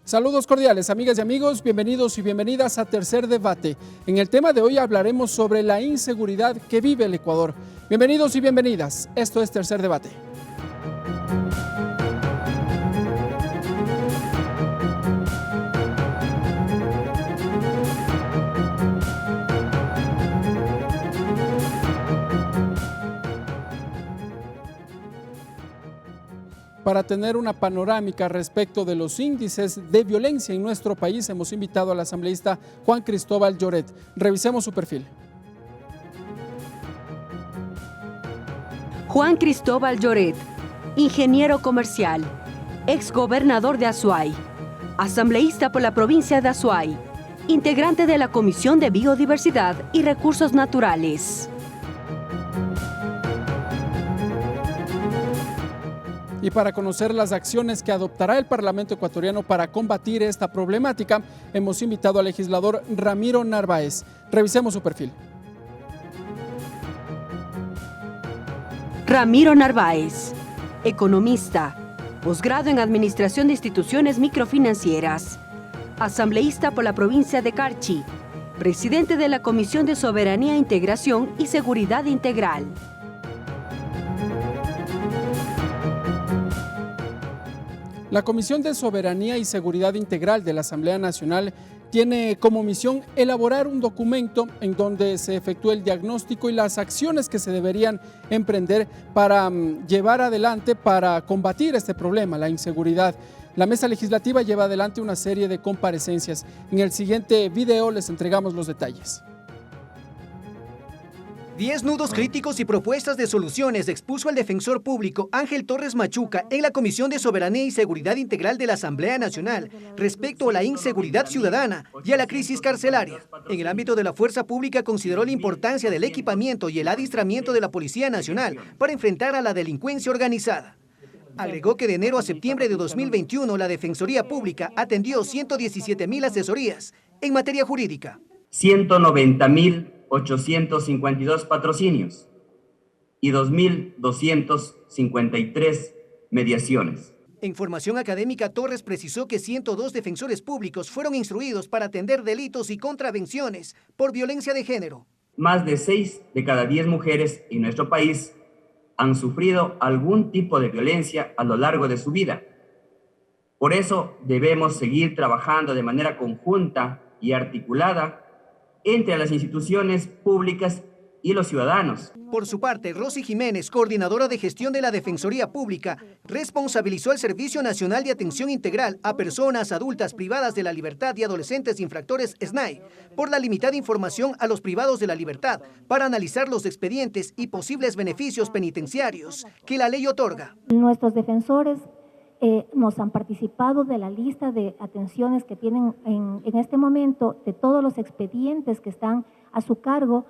Saludos cordiales, amigas y amigos, bienvenidos y bienvenidas a Tercer Debate. En el tema de hoy hablaremos sobre la inseguridad que vive el Ecuador. Bienvenidos y bienvenidas, esto es Tercer Debate. Para tener una panorámica respecto de los índices de violencia en nuestro país, hemos invitado al asambleísta Juan Cristóbal Lloret. Revisemos su perfil. Juan Cristóbal Lloret, ingeniero comercial, exgobernador de Azuay, asambleísta por la provincia de Azuay, integrante de la Comisión de Biodiversidad y Recursos Naturales. Y para conocer las acciones que adoptará el Parlamento ecuatoriano para combatir esta problemática, hemos invitado al legislador Ramiro Narváez. Revisemos su perfil. Ramiro Narváez, economista, posgrado en Administración de Instituciones Microfinancieras, asambleísta por la provincia de Carchi, presidente de la Comisión de Soberanía, Integración y Seguridad Integral. La Comisión de Soberanía y Seguridad Integral de la Asamblea Nacional tiene como misión elaborar un documento en donde se efectúe el diagnóstico y las acciones que se deberían emprender para llevar adelante, para combatir este problema, la inseguridad. La mesa legislativa lleva adelante una serie de comparecencias. En el siguiente video les entregamos los detalles. 10 nudos críticos y propuestas de soluciones expuso el defensor público Ángel Torres Machuca en la Comisión de Soberanía y Seguridad Integral de la Asamblea Nacional respecto a la inseguridad ciudadana y a la crisis carcelaria. En el ámbito de la fuerza pública consideró la importancia del equipamiento y el adiestramiento de la Policía Nacional para enfrentar a la delincuencia organizada. Agregó que de enero a septiembre de 2021 la Defensoría Pública atendió 117.000 asesorías en materia jurídica. 190.852 patrocinios y 2.253 mediaciones. En formación académica, Torres precisó que 102 defensores públicos fueron instruidos para atender delitos y contravenciones por violencia de género. Más de 6 de cada 10 mujeres en nuestro país han sufrido algún tipo de violencia a lo largo de su vida. Por eso debemos seguir trabajando de manera conjunta y articulada entre las instituciones públicas y los ciudadanos. Por su parte, Rosy Jiménez, coordinadora de gestión de la Defensoría Pública, responsabilizó al Servicio Nacional de Atención Integral a Personas Adultas Privadas de la Libertad y Adolescentes Infractores SNAI por la limitada información a los privados de la libertad para analizar los expedientes y posibles beneficios penitenciarios que la ley otorga. Nuestros defensores nos han participado de la lista de atenciones que tienen en este momento, de todos los expedientes que están a su cargo,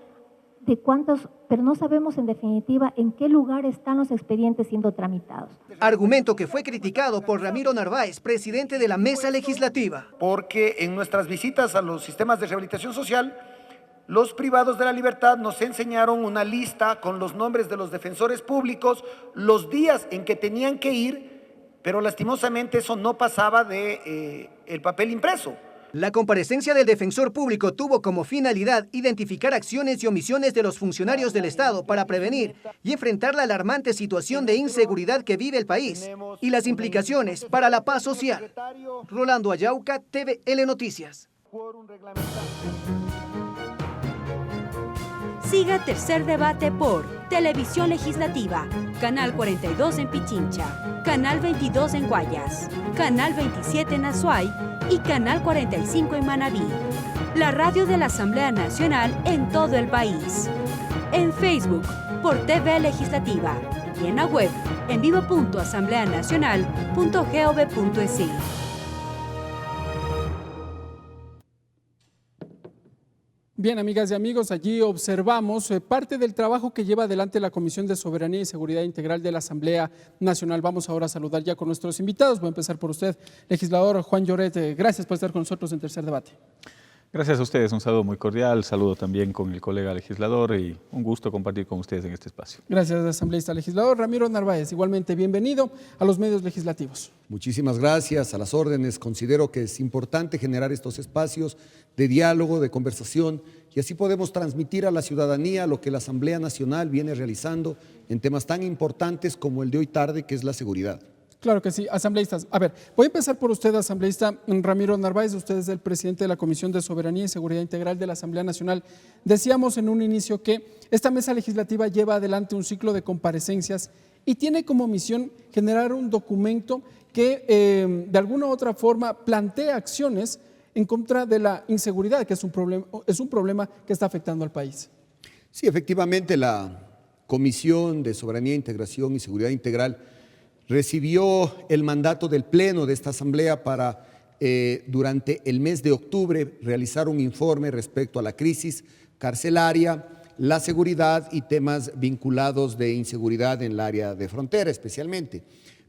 de cuántos, pero no sabemos en definitiva en qué lugar están los expedientes siendo tramitados. Argumento que fue criticado por Ramiro Narváez, presidente de la mesa legislativa. Porque en nuestras visitas a los sistemas de rehabilitación social, los privados de la libertad nos enseñaron una lista con los nombres de los defensores públicos, los días en que tenían que ir, pero lastimosamente eso no pasaba de el papel impreso. La comparecencia del defensor público tuvo como finalidad identificar acciones y omisiones de los funcionarios del Estado para prevenir y enfrentar la alarmante situación de inseguridad que vive el país y las implicaciones para la paz social. Rolando Ayauca, TVL Noticias. Siga Tercer Debate por Televisión Legislativa, Canal 42 en Pichincha, Canal 22 en Guayas, Canal 27 en Azuay y Canal 45 en Manabí. La radio de la Asamblea Nacional en todo el país. En Facebook por TV Legislativa y en la web en vivo.asambleanacional.gov.es. Bien, amigas y amigos, allí observamos parte del trabajo que lleva adelante la Comisión de Soberanía y Seguridad Integral de la Asamblea Nacional. Vamos ahora a saludar ya con nuestros invitados. Voy a empezar por usted, legislador Juan Lloret. Gracias por estar con nosotros en Tercer Debate. Gracias a ustedes, un saludo muy cordial, saludo también con el colega legislador y un gusto compartir con ustedes en este espacio. Gracias, asambleísta legislador. Ramiro Narváez, igualmente bienvenido a los medios legislativos. Muchísimas gracias, a las órdenes. Considero que es importante generar estos espacios de diálogo, de conversación, y así podemos transmitir a la ciudadanía lo que la Asamblea Nacional viene realizando en temas tan importantes como el de hoy tarde, que es la seguridad. Claro que sí, asambleístas. A ver, voy a empezar por usted, asambleísta Ramiro Narváez. Usted es el presidente de la Comisión de Soberanía y Seguridad Integral de la Asamblea Nacional. Decíamos en un inicio que esta mesa legislativa lleva adelante un ciclo de comparecencias y tiene como misión generar un documento que de alguna u otra forma plantea acciones en contra de la inseguridad, que es un problema que está afectando al país. Sí, efectivamente, la Comisión de Soberanía, Integración y Seguridad Integral recibió el mandato del Pleno de esta Asamblea para, durante el mes de octubre, realizar un informe respecto a la crisis carcelaria, la seguridad y temas vinculados de inseguridad en el área de frontera especialmente.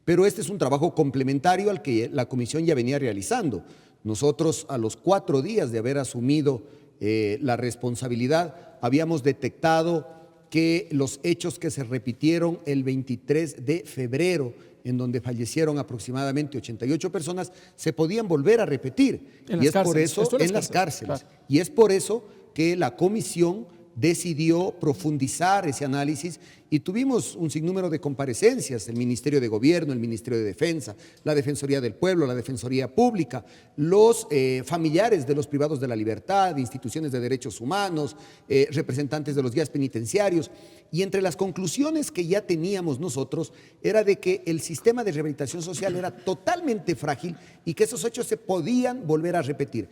Pero este es un trabajo complementario al que la Comisión ya venía realizando. Nosotros, a los 4 días de haber asumido la responsabilidad, habíamos detectado que los hechos que se repitieron el 23 de febrero, en donde fallecieron aproximadamente 88 personas, se podían volver a repetir. En las cárceles. Claro. Y es por eso que la Comisión decidió profundizar ese análisis y tuvimos un sinnúmero de comparecencias, el Ministerio de Gobierno, el Ministerio de Defensa, la Defensoría del Pueblo, la Defensoría Pública, los familiares de los privados de la libertad, instituciones de derechos humanos, representantes de los guías penitenciarios. Y entre las conclusiones que ya teníamos nosotros era de que el sistema de rehabilitación social era totalmente frágil y que esos hechos se podían volver a repetir.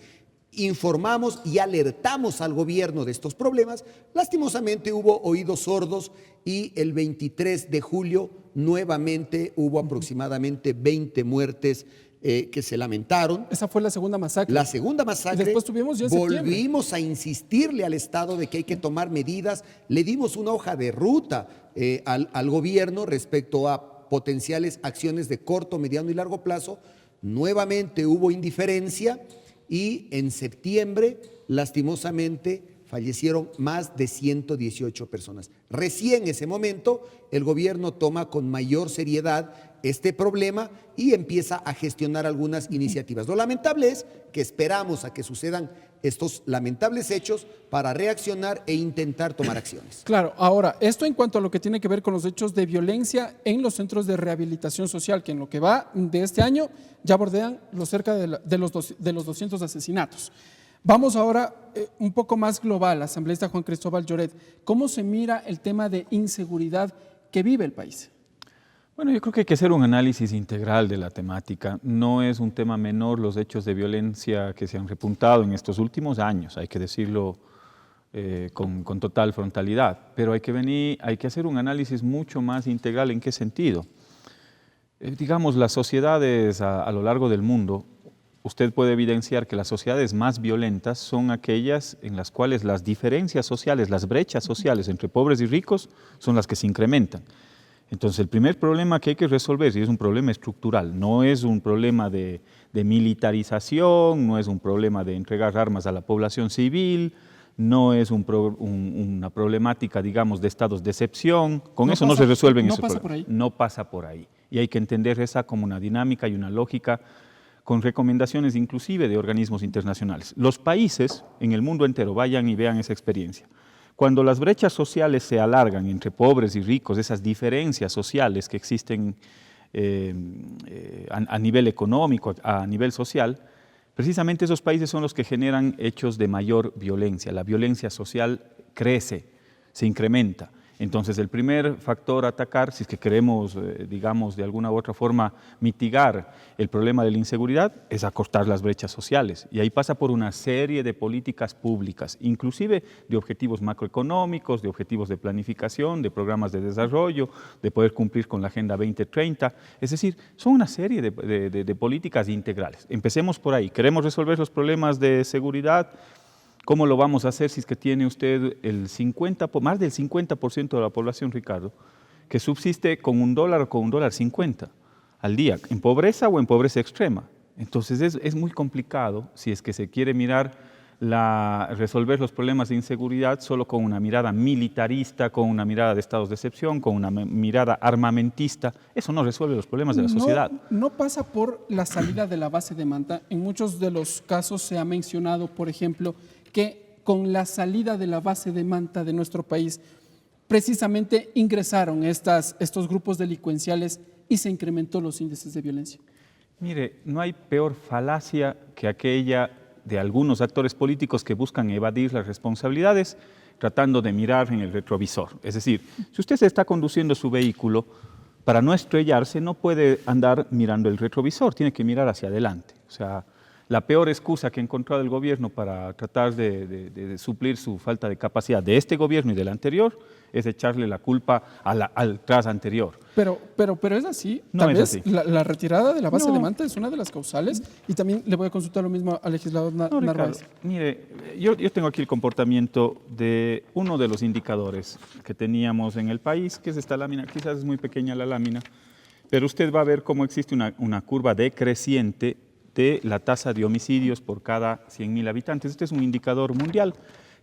Informamos y alertamos al gobierno de estos problemas. Lastimosamente hubo oídos sordos y el 23 de julio nuevamente hubo aproximadamente 20 muertes que se lamentaron. Esa fue la segunda masacre. La segunda masacre. Y después tuvimos ya en septiembre. Volvimos a insistirle al Estado de que hay que tomar medidas. Le dimos una hoja de ruta al gobierno respecto a potenciales acciones de corto, mediano y largo plazo. Nuevamente hubo indiferencia. Y en septiembre, lastimosamente, fallecieron más de 118 personas. Recién en ese momento, el gobierno toma con mayor seriedad este problema y empieza a gestionar algunas iniciativas. Lo lamentable es que esperamos a que sucedan estos lamentables hechos para reaccionar e intentar tomar acciones. Claro, ahora, esto en cuanto a lo que tiene que ver con los hechos de violencia en los centros de rehabilitación social, que en lo que va de este año ya bordean los cerca de los 200 asesinatos. Vamos ahora un poco más global, asambleísta Juan Cristóbal Lloret. ¿Cómo se mira el tema de inseguridad que vive el país? Bueno, yo creo que hay que hacer un análisis integral de la temática. No es un tema menor los hechos de violencia que se han repuntado en estos últimos años, hay que decirlo con total frontalidad, pero hay que hacer un análisis mucho más integral. ¿En qué sentido? Digamos, las sociedades a lo largo del mundo, usted puede evidenciar que las sociedades más violentas son aquellas en las cuales las diferencias sociales, las brechas sociales entre pobres y ricos son las que se incrementan. Entonces, el primer problema que hay que resolver, y es un problema estructural, no es un problema de militarización, no es un problema de entregar armas a la población civil, no es una problemática, digamos, de estados de excepción. Con eso no se resuelven esos problemas. No pasa por ahí. Y hay que entender esa como una dinámica y una lógica con recomendaciones inclusive de organismos internacionales. Los países en el mundo entero, vayan y vean esa experiencia. Cuando las brechas sociales se alargan entre pobres y ricos, esas diferencias sociales que existen a nivel económico, a nivel social, precisamente esos países son los que generan hechos de mayor violencia. La violencia social crece, se incrementa. Entonces, el primer factor a atacar, si es que queremos, digamos, de alguna u otra forma mitigar el problema de la inseguridad, es acortar las brechas sociales. Y ahí pasa por una serie de políticas públicas, inclusive de objetivos macroeconómicos, de objetivos de planificación, de programas de desarrollo, de poder cumplir con la Agenda 2030. Es decir, son una serie de políticas integrales. Empecemos por ahí. ¿Queremos resolver los problemas de seguridad? ¿Cómo lo vamos a hacer si es que tiene usted más del 50% de la población, Ricardo, que subsiste con $1 o con $1.50 al día, en pobreza o en pobreza extrema? Entonces es muy complicado si es que se quiere mirar resolver los problemas de inseguridad solo con una mirada militarista, con una mirada de estados de excepción, con una mirada armamentista. Eso no resuelve los problemas de la sociedad. No pasa por la salida de la base de Manta. En muchos de los casos se ha mencionado, por ejemplo, que con la salida de la base de Manta de nuestro país, precisamente ingresaron estos grupos delincuenciales y se incrementó los índices de violencia. Mire, no hay peor falacia que aquella de algunos actores políticos que buscan evadir las responsabilidades tratando de mirar en el retrovisor. Es decir, si usted se está conduciendo su vehículo, para no estrellarse no puede andar mirando el retrovisor, tiene que mirar hacia adelante. O sea, la peor excusa que ha encontrado el gobierno para tratar de suplir su falta de capacidad de este gobierno y del anterior es echarle la culpa al tras anterior. Pero es así. No Tal es vez así. La retirada de la base No. de Manta es una de las causales y también le voy a consultar lo mismo al legislador Narváez. Mire, yo tengo aquí el comportamiento de uno de los indicadores que teníamos en el país, que es esta lámina. Quizás es muy pequeña la lámina, pero usted va a ver cómo existe una curva decreciente de la tasa de homicidios por cada 100.000 habitantes. Este es un indicador mundial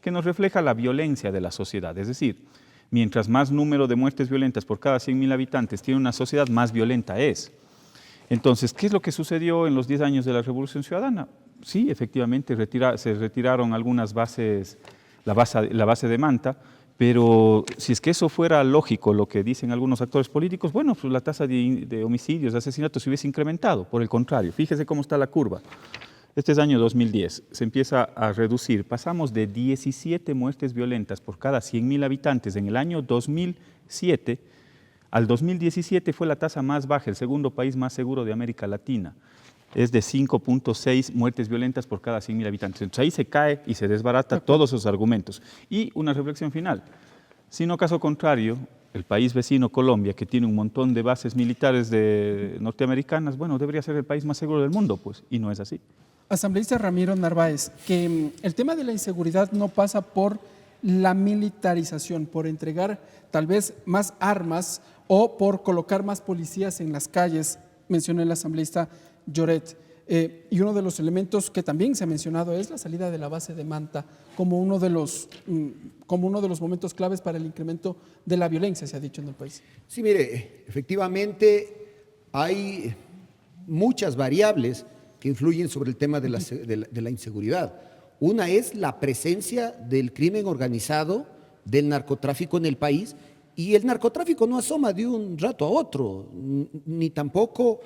que nos refleja la violencia de la sociedad. Es decir, mientras más número de muertes violentas por cada 100.000 habitantes tiene una sociedad, más violenta es. Entonces, ¿qué es lo que sucedió en los 10 años de la Revolución Ciudadana? Sí, efectivamente, se retiraron algunas bases, la base de Manta, pero si es que eso fuera lógico, lo que dicen algunos actores políticos, bueno, pues la tasa de homicidios, de asesinatos se hubiese incrementado. Por el contrario, fíjese cómo está la curva. Este es año 2010, se empieza a reducir. Pasamos de 17 muertes violentas por cada 100.000 habitantes en el año 2007, al 2017 fue la tasa más baja, el segundo país más seguro de América Latina. Es de 5.6 muertes violentas por cada 100.000 habitantes. Entonces ahí se cae y se desbarata todos esos argumentos. Y una reflexión final. Sino caso contrario, el país vecino Colombia, que tiene un montón de bases militares norteamericanas, bueno, debería ser el país más seguro del mundo, pues, y no es así. Asambleísta Ramiro Narváez, que el tema de la inseguridad no pasa por la militarización, por entregar tal vez más armas o por colocar más policías en las calles, mencionó el asambleísta Lloret. Y uno de los elementos que también se ha mencionado es la salida de la base de Manta como uno de los momentos claves para el incremento de la violencia, se ha dicho en el país. Sí, mire, efectivamente hay muchas variables que influyen sobre el tema de la inseguridad. Una es la presencia del crimen organizado, del narcotráfico en el país, y el narcotráfico no asoma de un rato a otro, ni tampoco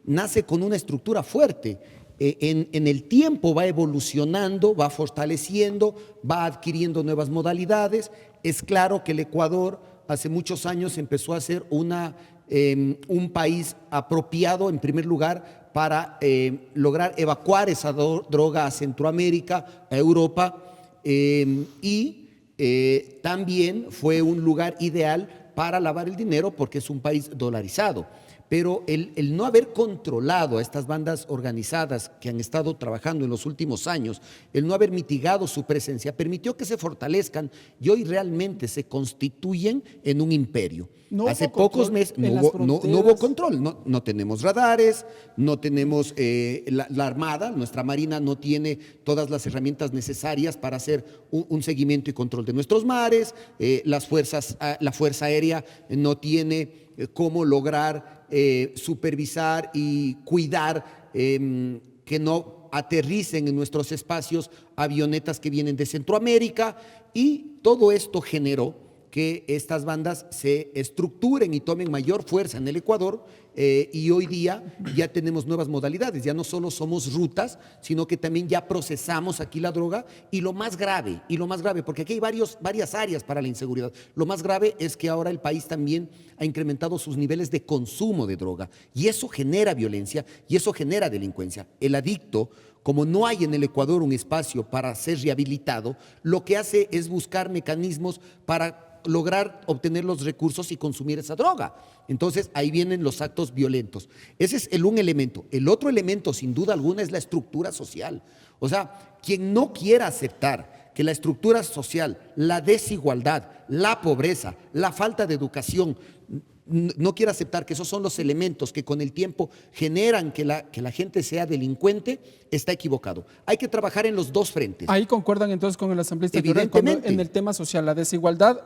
nace con una estructura fuerte. En el tiempo va evolucionando, va fortaleciendo, va adquiriendo nuevas modalidades. Es claro que el Ecuador hace muchos años empezó a ser un país apropiado, en primer lugar, para lograr evacuar esa droga a Centroamérica, a Europa, y también fue un lugar ideal para lavar el dinero porque es un país dolarizado. Pero el no haber controlado a estas bandas organizadas que han estado trabajando en los últimos años, el no haber mitigado su presencia, permitió que se fortalezcan y hoy realmente se constituyen en un imperio. Hace pocos meses no hubo control, no tenemos radares, no tenemos la Armada, nuestra Marina no tiene todas las herramientas necesarias para hacer un seguimiento y control de nuestros mares, la Fuerza Aérea no tiene cómo lograr supervisar y cuidar que no aterricen en nuestros espacios avionetas que vienen de Centroamérica, y todo esto generó que estas bandas se estructuren y tomen mayor fuerza en el Ecuador, y hoy día ya tenemos nuevas modalidades, ya no solo somos rutas, sino que también ya procesamos aquí la droga, y lo más grave, porque aquí hay varias áreas para la inseguridad, lo más grave es que ahora el país también ha incrementado sus niveles de consumo de droga, y eso genera violencia y eso genera delincuencia. El adicto, como no hay en el Ecuador un espacio para ser rehabilitado, lo que hace es buscar mecanismos para lograr obtener los recursos y consumir esa droga. Entonces ahí vienen los actos violentos. Ese es un elemento. El otro elemento, sin duda alguna, es la estructura social. O sea, quien no quiera aceptar que la estructura social, la desigualdad, la pobreza, la falta de educación no quiere aceptar que esos son los elementos que con el tiempo generan que la gente sea delincuente, está equivocado. Hay que trabajar en los dos frentes. Ahí concuerdan entonces con el asambleísta Lloret, Evidentemente. en el tema social, la desigualdad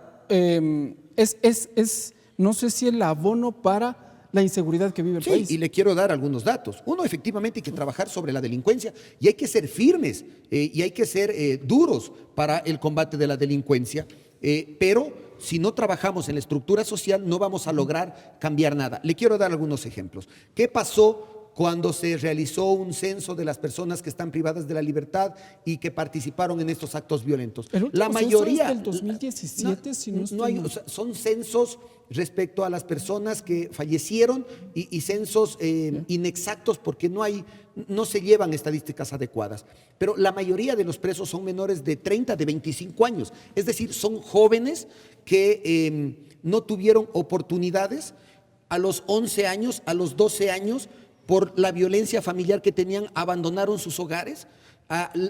no sé si el abono para la inseguridad que vive el país. Y le quiero dar algunos datos. Uno, efectivamente, hay que trabajar sobre la delincuencia y hay que ser firmes y hay que ser duros para el combate de la delincuencia, pero si no trabajamos en la estructura social no vamos a lograr cambiar nada. Le quiero dar algunos ejemplos. ¿Qué pasó cuando se realizó un censo de las personas que están privadas de la libertad y que participaron en estos actos violentos? La mayoría del 2017, si no hay, o sea, son censos respecto a las personas que fallecieron y censos inexactos porque no se llevan estadísticas adecuadas. Pero la mayoría de los presos son menores de 30, de 25 años. Es decir, son jóvenes que no tuvieron oportunidades a los 11 años, a los 12 años, por la violencia familiar que tenían, abandonaron sus hogares.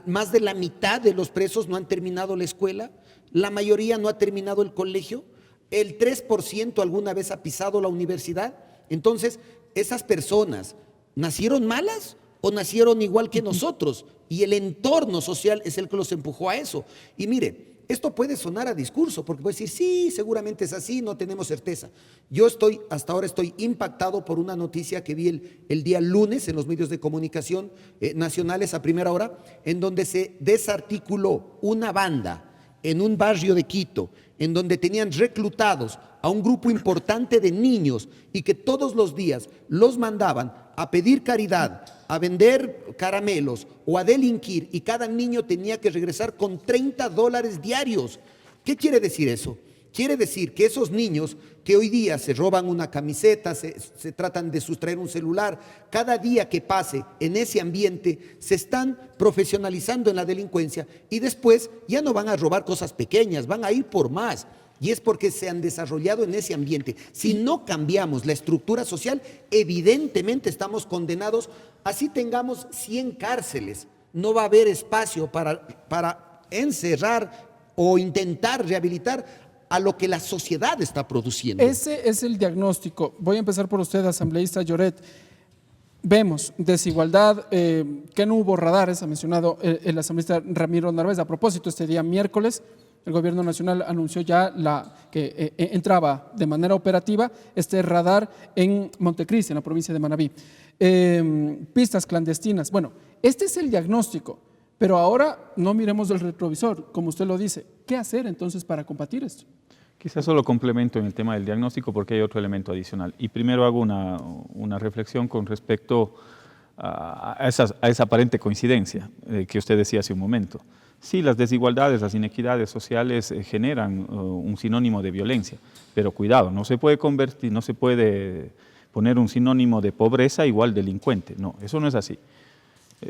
Más de la mitad de los presos no han terminado la escuela, la mayoría no ha terminado el colegio, el 3% alguna vez ha pisado la universidad. Entonces, esas personas, ¿nacieron malas o nacieron igual que nosotros? Y el entorno social es el que los empujó a eso. Y mire, esto puede sonar a discurso, porque puede decir, sí, seguramente es así, no tenemos certeza. Yo hasta ahora estoy impactado por una noticia que vi el día lunes en los medios de comunicación nacionales a primera hora, en donde se desarticuló una banda en un barrio de Quito, en donde tenían reclutados a un grupo importante de niños y que todos los días los mandaban a pedir caridad, a vender caramelos o a delinquir, y cada niño tenía que regresar con $30 diarios. ¿Qué quiere decir eso? Quiere decir que esos niños que hoy día se roban una camiseta, se tratan de sustraer un celular, cada día que pase en ese ambiente se están profesionalizando en la delincuencia y después ya no van a robar cosas pequeñas, van a ir por más. Y es porque se han desarrollado en ese ambiente. Si no cambiamos la estructura social, evidentemente estamos condenados, así tengamos 100 cárceles. No va a haber espacio para encerrar o intentar rehabilitar a lo que la sociedad está produciendo. Ese es el diagnóstico. Voy a empezar por usted, asambleísta Lloret. Vemos desigualdad, que no hubo radares, ha mencionado el asambleísta Ramiro Narváez. A propósito, este día miércoles, el gobierno nacional anunció ya que entraba de manera operativa este radar en Montecristi, en la provincia de Manabí. Pistas clandestinas. Bueno, este es el diagnóstico, pero ahora no miremos del retrovisor, como usted lo dice. ¿Qué hacer entonces para combatir esto? Quizás solo complemento en el tema del diagnóstico porque hay otro elemento adicional. Y primero hago una reflexión con respecto a esa aparente coincidencia que usted decía hace un momento. Sí, las desigualdades, las inequidades sociales generan un sinónimo de violencia, pero cuidado, no se puede poner un sinónimo de pobreza igual delincuente. No, eso no es así.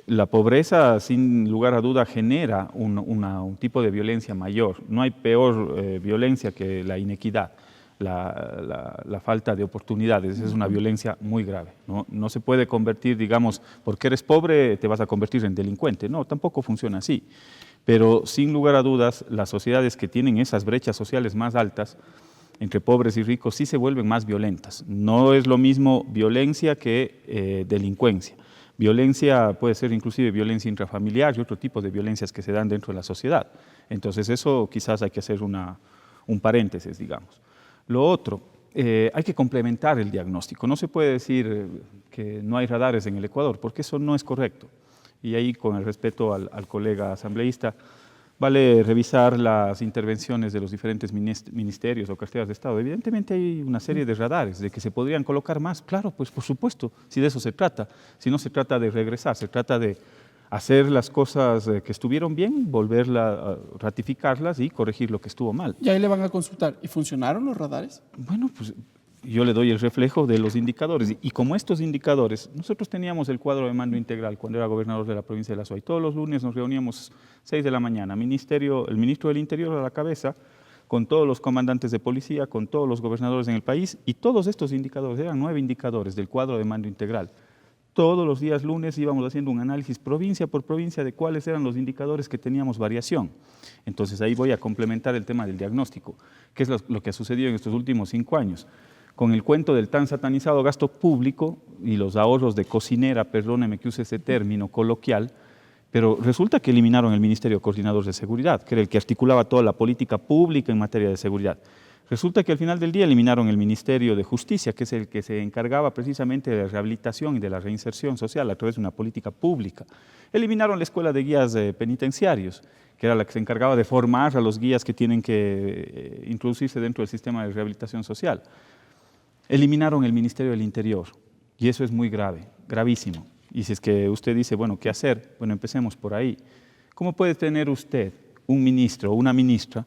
La pobreza, sin lugar a duda, genera un tipo de violencia mayor. No hay peor violencia que la inequidad, la falta de oportunidades. Es una violencia muy grave. No se puede convertir, digamos, porque eres pobre te vas a convertir en delincuente. No, tampoco funciona así. Pero sin lugar a dudas, las sociedades que tienen esas brechas sociales más altas, entre pobres y ricos, sí se vuelven más violentas. No es lo mismo violencia que delincuencia. Violencia puede ser inclusive violencia intrafamiliar y otro tipo de violencias que se dan dentro de la sociedad. Entonces eso quizás hay que hacer un paréntesis, digamos. Lo otro, hay que complementar el diagnóstico. No se puede decir que no hay radares en el Ecuador, porque eso no es correcto. Y ahí, con el respeto al colega asambleísta, vale revisar las intervenciones de los diferentes ministerios o carteras de Estado. Evidentemente hay una serie de radares, de que se podrían colocar más. Claro, pues por supuesto, si de eso se trata. Si no se trata de regresar, se trata de hacer las cosas que estuvieron bien, volverlas, ratificarlas y corregir lo que estuvo mal. Y ahí le van a consultar, ¿y funcionaron los radares? Bueno, pues yo le doy el reflejo de los indicadores. Y como estos indicadores, nosotros teníamos el cuadro de mando integral cuando era gobernador de la provincia de La Suay. Todos los lunes nos reuníamos 6 de la mañana, el ministro del Interior a la cabeza, con todos los comandantes de policía, con todos los gobernadores en el país, y todos estos indicadores, eran 9 indicadores del cuadro de mando integral. Todos los días lunes íbamos haciendo un análisis provincia por provincia de cuáles eran los indicadores que teníamos variación. Entonces ahí voy a complementar el tema del diagnóstico, que es lo que ha sucedido en estos últimos 5 años. con el cuento del tan satanizado gasto público y los ahorros de cocinera, perdóneme que use ese término coloquial, pero resulta que eliminaron el Ministerio Coordinador de Seguridad, que era el que articulaba toda la política pública en materia de seguridad. Resulta que al final del día eliminaron el Ministerio de Justicia, que es el que se encargaba precisamente de la rehabilitación y de la reinserción social a través de una política pública. Eliminaron la Escuela de Guías Penitenciarios, que era la que se encargaba de formar a los guías que tienen que introducirse dentro del sistema de rehabilitación social. Eliminaron el Ministerio del Interior, y eso es muy grave, gravísimo. Y si es que usted dice, bueno, ¿qué hacer? Bueno, empecemos por ahí. ¿Cómo puede tener usted un ministro o una ministra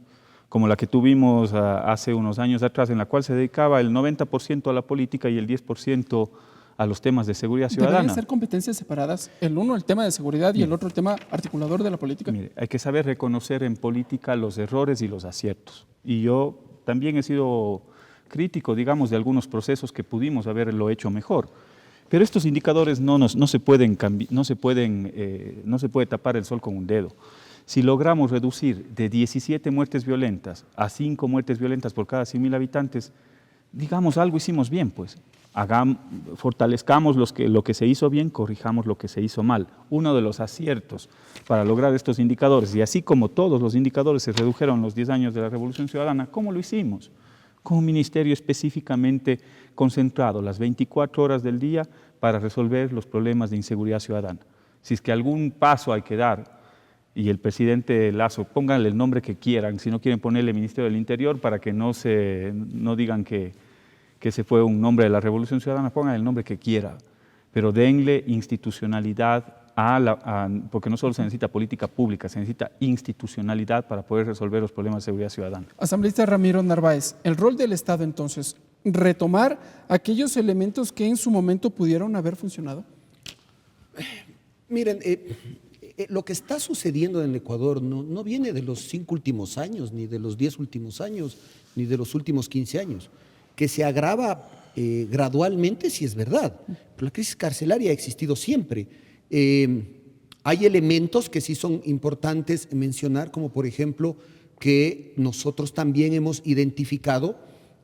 como la que tuvimos hace unos años atrás, en la cual se dedicaba el 90% a la política y el 10% a los temas de seguridad ciudadana? ¿Deberían ser competencias separadas? El uno el tema de seguridad y el otro el tema articulador de la política. Mire, hay que saber reconocer en política los errores y los aciertos. Y yo también he sido crítico, digamos, de algunos procesos que pudimos haberlo hecho mejor. Pero estos indicadores no se puede tapar el sol con un dedo. Si logramos reducir de 17 muertes violentas a 5 muertes violentas por cada 100.000 habitantes, digamos, algo hicimos bien, pues. Fortalezcamos lo que se hizo bien, corrijamos lo que se hizo mal. Uno de los aciertos para lograr estos indicadores, y así como todos los indicadores se redujeron en los 10 años de la Revolución Ciudadana, ¿cómo lo hicimos? Con un ministerio específicamente concentrado las 24 horas del día para resolver los problemas de inseguridad ciudadana. Si es que algún paso hay que dar, y el presidente Lasso, pónganle el nombre que quieran, si no quieren ponerle Ministerio del Interior para que no digan que ese fue un nombre de la Revolución Ciudadana, pongan el nombre que quiera, pero denle institucionalidad porque no solo se necesita política pública, se necesita institucionalidad para poder resolver los problemas de seguridad ciudadana. Asambleísta Ramiro Narváez, el rol del Estado entonces, retomar aquellos elementos que en su momento pudieron haber funcionado. Miren, lo que está sucediendo en el Ecuador no viene de los 5 últimos años, ni de los 10 últimos años, ni de los últimos 15 años. Que se agrava gradualmente, sí es verdad, pero la crisis carcelaria ha existido siempre. Hay elementos que sí son importantes mencionar, como por ejemplo que nosotros también hemos identificado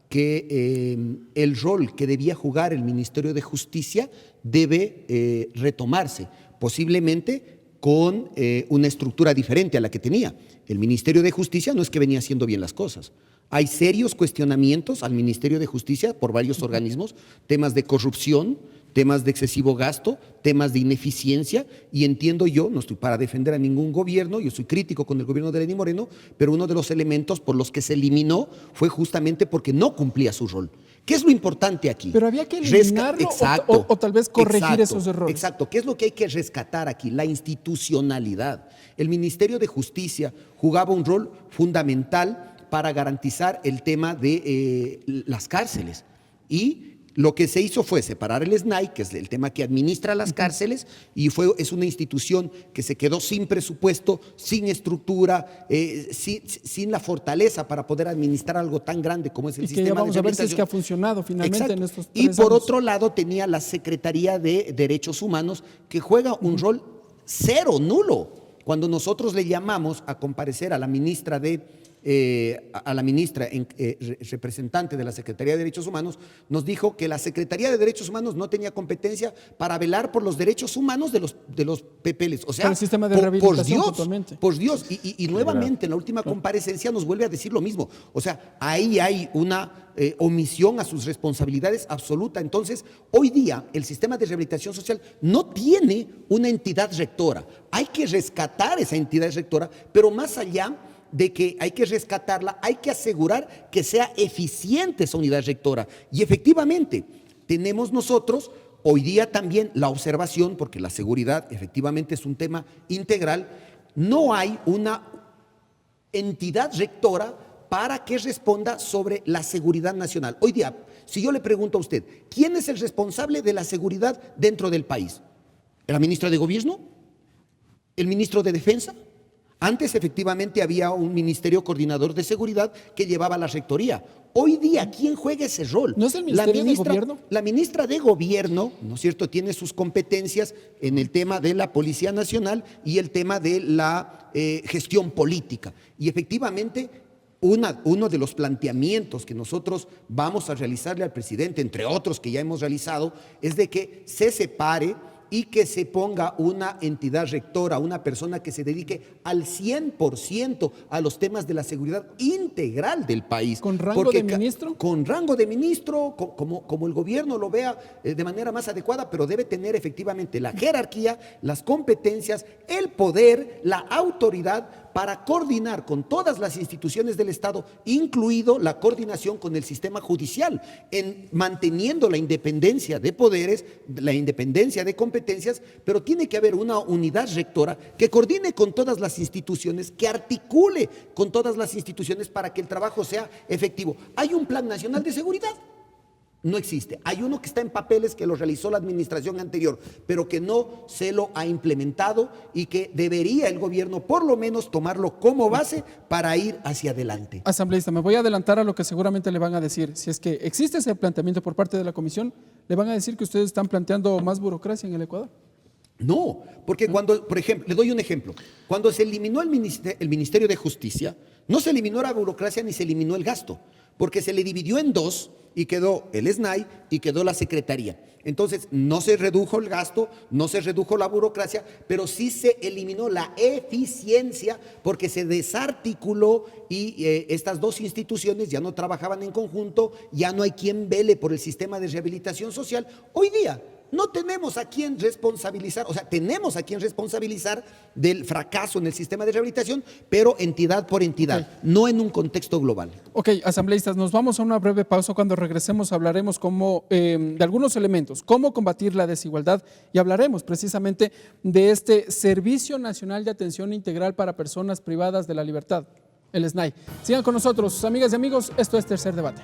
que el rol que debía jugar el Ministerio de Justicia debe retomarse, posiblemente con una estructura diferente a la que tenía. El Ministerio de Justicia no es que venía haciendo bien las cosas. Hay serios cuestionamientos al Ministerio de Justicia por varios organismos, temas de corrupción, temas de excesivo gasto, temas de ineficiencia, y entiendo yo, no estoy para defender a ningún gobierno, yo soy crítico con el gobierno de Lenín Moreno, pero uno de los elementos por los que se eliminó fue justamente porque no cumplía su rol. ¿Qué es lo importante aquí? Pero había que eliminarlo o tal vez corregir esos errores. Exacto. ¿Qué es lo que hay que rescatar aquí? La institucionalidad. El Ministerio de Justicia jugaba un rol fundamental para garantizar el tema de las cárceles. Y lo que se hizo fue separar el SNAI, que es el tema que administra las cárceles, y es una institución que se quedó sin presupuesto, sin estructura, sin la fortaleza para poder administrar algo tan grande como es el sistema de vamos a ver si es que ha funcionado finalmente. Exacto. En estos 3 años. Y por otro lado tenía la Secretaría de Derechos Humanos, que juega un rol cero, nulo. Cuando nosotros le llamamos a comparecer a la ministra representante de la Secretaría de Derechos Humanos, nos dijo que la Secretaría de Derechos Humanos no tenía competencia para velar por los derechos humanos de los PPLs. O sea, el sistema de rehabilitación totalmente. Por Dios, y nuevamente en la última comparecencia nos vuelve a decir lo mismo. O sea, ahí hay una omisión a sus responsabilidades absoluta. Entonces, hoy día el sistema de rehabilitación social no tiene una entidad rectora. Hay que rescatar esa entidad rectora, pero más allá de que hay que rescatarla, hay que asegurar que sea eficiente esa unidad rectora. Y efectivamente, tenemos nosotros hoy día también la observación, porque la seguridad efectivamente es un tema integral, no hay una entidad rectora para que responda sobre la seguridad nacional. Hoy día, si yo le pregunto a usted, ¿quién es el responsable de la seguridad dentro del país? ¿La ministra de Gobierno? ¿El ministro de Defensa? Antes efectivamente había un Ministerio Coordinador de Seguridad que llevaba la rectoría. Hoy día, ¿quién juega ese rol? ¿No es el Ministerio de Gobierno? La ministra de Gobierno, ¿no es cierto?, tiene sus competencias en el tema de la Policía Nacional y el tema de la gestión política. Y efectivamente Uno de los planteamientos que nosotros vamos a realizarle al presidente, entre otros que ya hemos realizado, es de que se separe y que se ponga una entidad rectora, una persona que se dedique al 100% a los temas de la seguridad integral del país. ¿Con rango de ministro? Con rango de ministro, como el gobierno lo vea de manera más adecuada, pero debe tener efectivamente la jerarquía, las competencias, el poder, la autoridad para coordinar con todas las instituciones del Estado, incluido la coordinación con el sistema judicial, manteniendo la independencia de poderes, la independencia de competencias, pero tiene que haber una unidad rectora que coordine con todas las instituciones, que articule con todas las instituciones para que el trabajo sea efectivo. ¿Hay un Plan Nacional de Seguridad? No existe. Hay uno que está en papeles que lo realizó la administración anterior, pero que no se lo ha implementado y que debería el gobierno por lo menos tomarlo como base para ir hacia adelante. Asambleísta, me voy a adelantar a lo que seguramente le van a decir. Si es que existe ese planteamiento por parte de la comisión, le van a decir que ustedes están planteando más burocracia en el Ecuador. No, porque cuando, por ejemplo, le doy un ejemplo. Cuando se eliminó el Ministerio de Justicia, no se eliminó la burocracia ni se eliminó el gasto, porque se le dividió en dos y quedó el SNAI y quedó la Secretaría. Entonces, no se redujo el gasto, no se redujo la burocracia, pero sí se eliminó la eficiencia porque se desarticuló y estas dos instituciones ya no trabajaban en conjunto, ya no hay quien vele por el sistema de rehabilitación social. Hoy día no tenemos a quien responsabilizar, o sea, tenemos a quien responsabilizar del fracaso en el sistema de rehabilitación, pero entidad por entidad, no en un contexto global. Ok, asambleístas, nos vamos a una breve pausa. Cuando regresemos hablaremos de algunos elementos, cómo combatir la desigualdad, y hablaremos precisamente de este Servicio Nacional de Atención Integral para Personas Privadas de la Libertad, el SNAI. Sigan con nosotros, amigas y amigos, esto es Tercer Debate.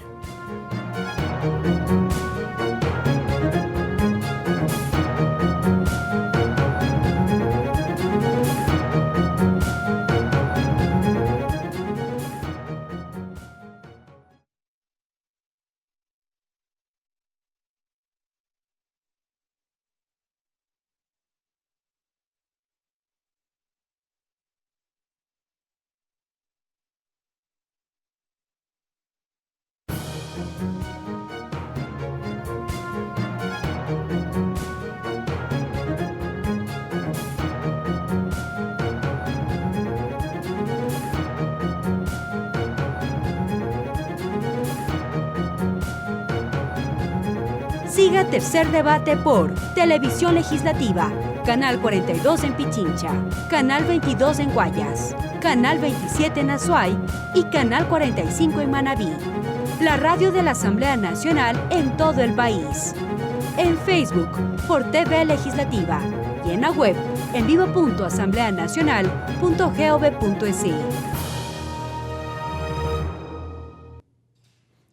Siga Tercer Debate por Televisión Legislativa, Canal 42 en Pichincha, Canal 22 en Guayas, Canal 27 en Azuay y Canal 45 en Manabí. La radio de la Asamblea Nacional en todo el país. En Facebook por TV Legislativa y en la web en vivo.asambleanacional.gov.es.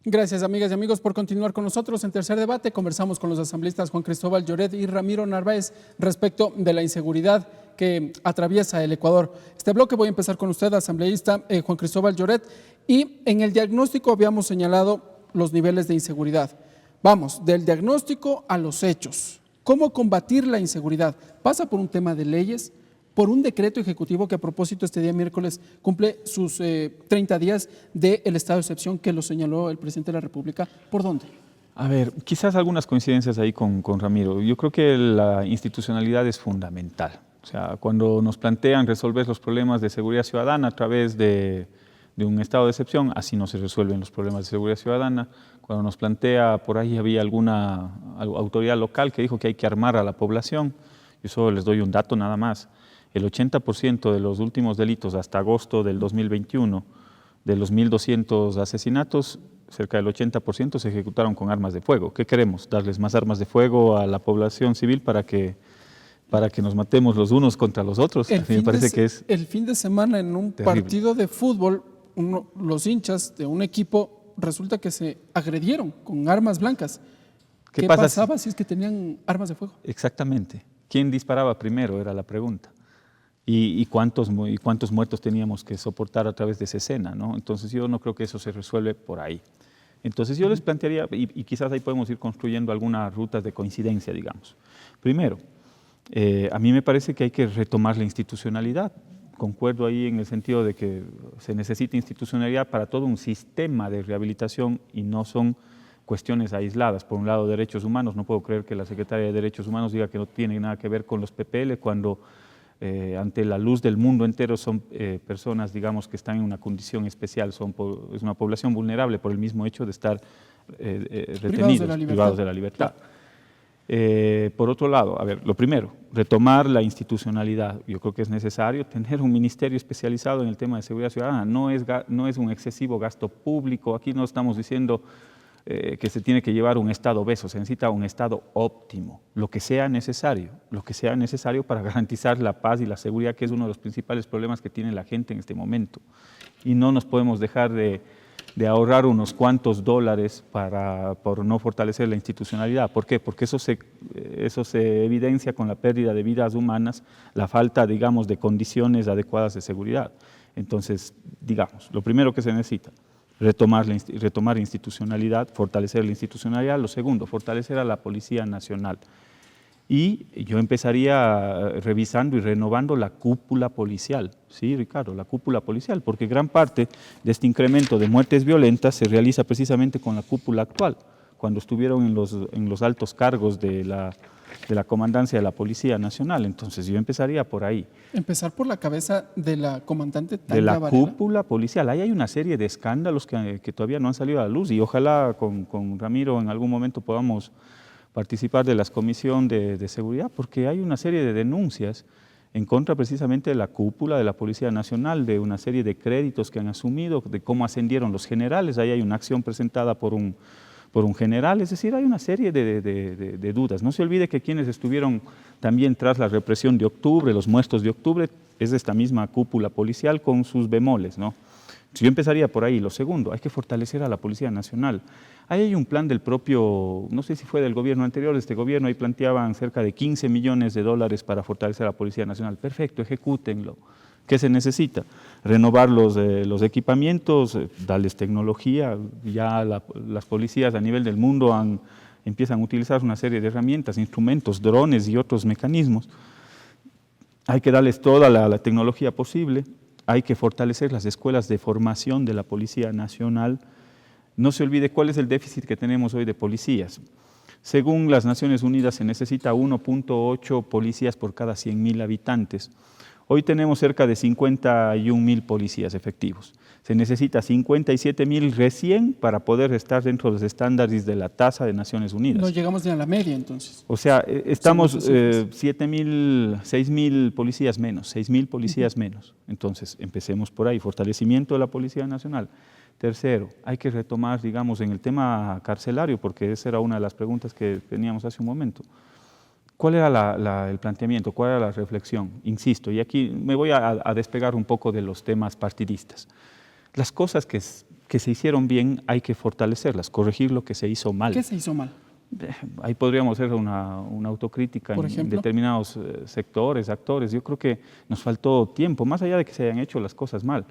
Gracias, amigas y amigos, por continuar con nosotros en Tercer Debate. Conversamos con los asambleístas Juan Cristóbal Lloret y Ramiro Narváez respecto de la inseguridad que atraviesa el Ecuador. Este bloque voy a empezar con usted, asambleísta Juan Cristóbal Lloret, y en el diagnóstico habíamos señalado los niveles de inseguridad. Vamos, del diagnóstico a los hechos. ¿Cómo combatir la inseguridad? ¿Pasa por un tema de leyes? ¿Por un decreto ejecutivo que, a propósito, este día miércoles cumple sus 30 días del estado de excepción que lo señaló el presidente de la República? ¿Por dónde? A ver, quizás algunas coincidencias ahí con Ramiro. Yo creo que la institucionalidad es fundamental. O sea, cuando nos plantean resolver los problemas de seguridad ciudadana a través de un estado de excepción, así no se resuelven los problemas de seguridad ciudadana. Cuando nos plantea, por ahí había alguna autoridad local que dijo que hay que armar a la población. Yo solo les doy un dato nada más. El 80% de los últimos delitos hasta agosto del 2021, de los 1.200 asesinatos, cerca del 80% se ejecutaron con armas de fuego. ¿Qué queremos? ¿Darles más armas de fuego a la población civil para que nos matemos los unos contra los otros? Me parece que es el fin de semana en un terrible partido de fútbol, los hinchas de un equipo resulta que se agredieron con armas blancas. ¿Qué pasaba si es que tenían armas de fuego? Exactamente. ¿Quién disparaba primero? Era la pregunta. ¿Y cuántos muertos teníamos que soportar a través de esa escena, ¿no? Entonces yo no creo que eso se resuelve por ahí. Entonces yo les plantearía, y quizás ahí podemos ir construyendo algunas rutas de coincidencia, digamos. Primero, a mí me parece que hay que retomar la institucionalidad. concuerdo ahí en el sentido de que se necesita institucionalidad para todo un sistema de rehabilitación y no son cuestiones aisladas. Por un lado, derechos humanos, no puedo creer que la Secretaría de Derechos Humanos diga que no tiene nada que ver con los PPL cuando ante la luz del mundo entero son personas, digamos, que están en una condición especial, es una población vulnerable por el mismo hecho de estar retenidos, privados de la libertad. Por otro lado, a ver, lo primero, retomar la institucionalidad. Yo creo que es necesario tener un ministerio especializado en el tema de seguridad ciudadana. No es un excesivo gasto público. Aquí no estamos diciendo que se tiene que llevar un Estado obeso, se necesita un Estado óptimo, lo que sea necesario para garantizar la paz y la seguridad, que es uno de los principales problemas que tiene la gente en este momento. Y no nos podemos dejar de ahorrar unos cuantos dólares por no fortalecer la institucionalidad. ¿Por qué? Porque eso se evidencia con la pérdida de vidas humanas, la falta, digamos, de condiciones adecuadas de seguridad. Entonces, digamos, lo primero que se necesita, retomar institucionalidad, fortalecer la institucionalidad. Lo segundo, fortalecer a la Policía Nacional. Y yo empezaría revisando y renovando la cúpula policial, ¿sí, Ricardo? La cúpula policial, porque gran parte de este incremento de muertes violentas se realiza precisamente con la cúpula actual, cuando estuvieron en los altos cargos de la comandancia de la Policía Nacional. Entonces yo empezaría por ahí. Empezar por la cabeza de la comandante Tania de la Varela. Cúpula policial. Ahí hay una serie de escándalos que todavía no han salido a la luz y ojalá con Ramiro en algún momento podamos participar de la Comisión de Seguridad, porque hay una serie de denuncias en contra precisamente de la cúpula de la Policía Nacional, de una serie de créditos que han asumido, de cómo ascendieron los generales. Ahí hay una acción presentada por un general, es decir, hay una serie de dudas. No se olvide que quienes estuvieron también tras la represión de octubre, los muertos de octubre, es esta misma cúpula policial con sus bemoles, ¿no? Yo empezaría por ahí. Lo segundo, hay que fortalecer a la Policía Nacional. Ahí hay un plan del propio, no sé si fue del gobierno anterior, de este gobierno, ahí planteaban cerca de 15 millones de dólares para fortalecer a la Policía Nacional. Perfecto, ejecútenlo. ¿Qué se necesita? Renovar los equipamientos, darles tecnología. Ya las policías a nivel del mundo empiezan a utilizar una serie de herramientas, instrumentos, drones y otros mecanismos. Hay que darles toda la tecnología posible. Hay que fortalecer las escuelas de formación de la Policía Nacional. No se olvide cuál es el déficit que tenemos hoy de policías. Según las Naciones Unidas se necesita 1.8 policías por cada 100.000 habitantes. Hoy tenemos cerca de 51.000 policías efectivos. Se necesita 57.000 recién para poder estar dentro de los estándares de la tasa de Naciones Unidas. No llegamos ni a la media, entonces. O sea, estamos 6.000 policías menos, 6.000 policías menos. Entonces, empecemos por ahí, fortalecimiento de la Policía Nacional. Tercero, hay que retomar, digamos, en el tema carcelario, porque esa era una de las preguntas que teníamos hace un momento. ¿Cuál era el planteamiento? ¿Cuál era la reflexión? Insisto, y aquí me voy a despegar un poco de los temas partidistas. Las cosas que se hicieron bien hay que fortalecerlas, corregir lo que se hizo mal. ¿Qué se hizo mal? Ahí podríamos hacer una autocrítica en determinados sectores, actores. Yo creo que nos faltó tiempo, más allá de que se hayan hecho las cosas mal.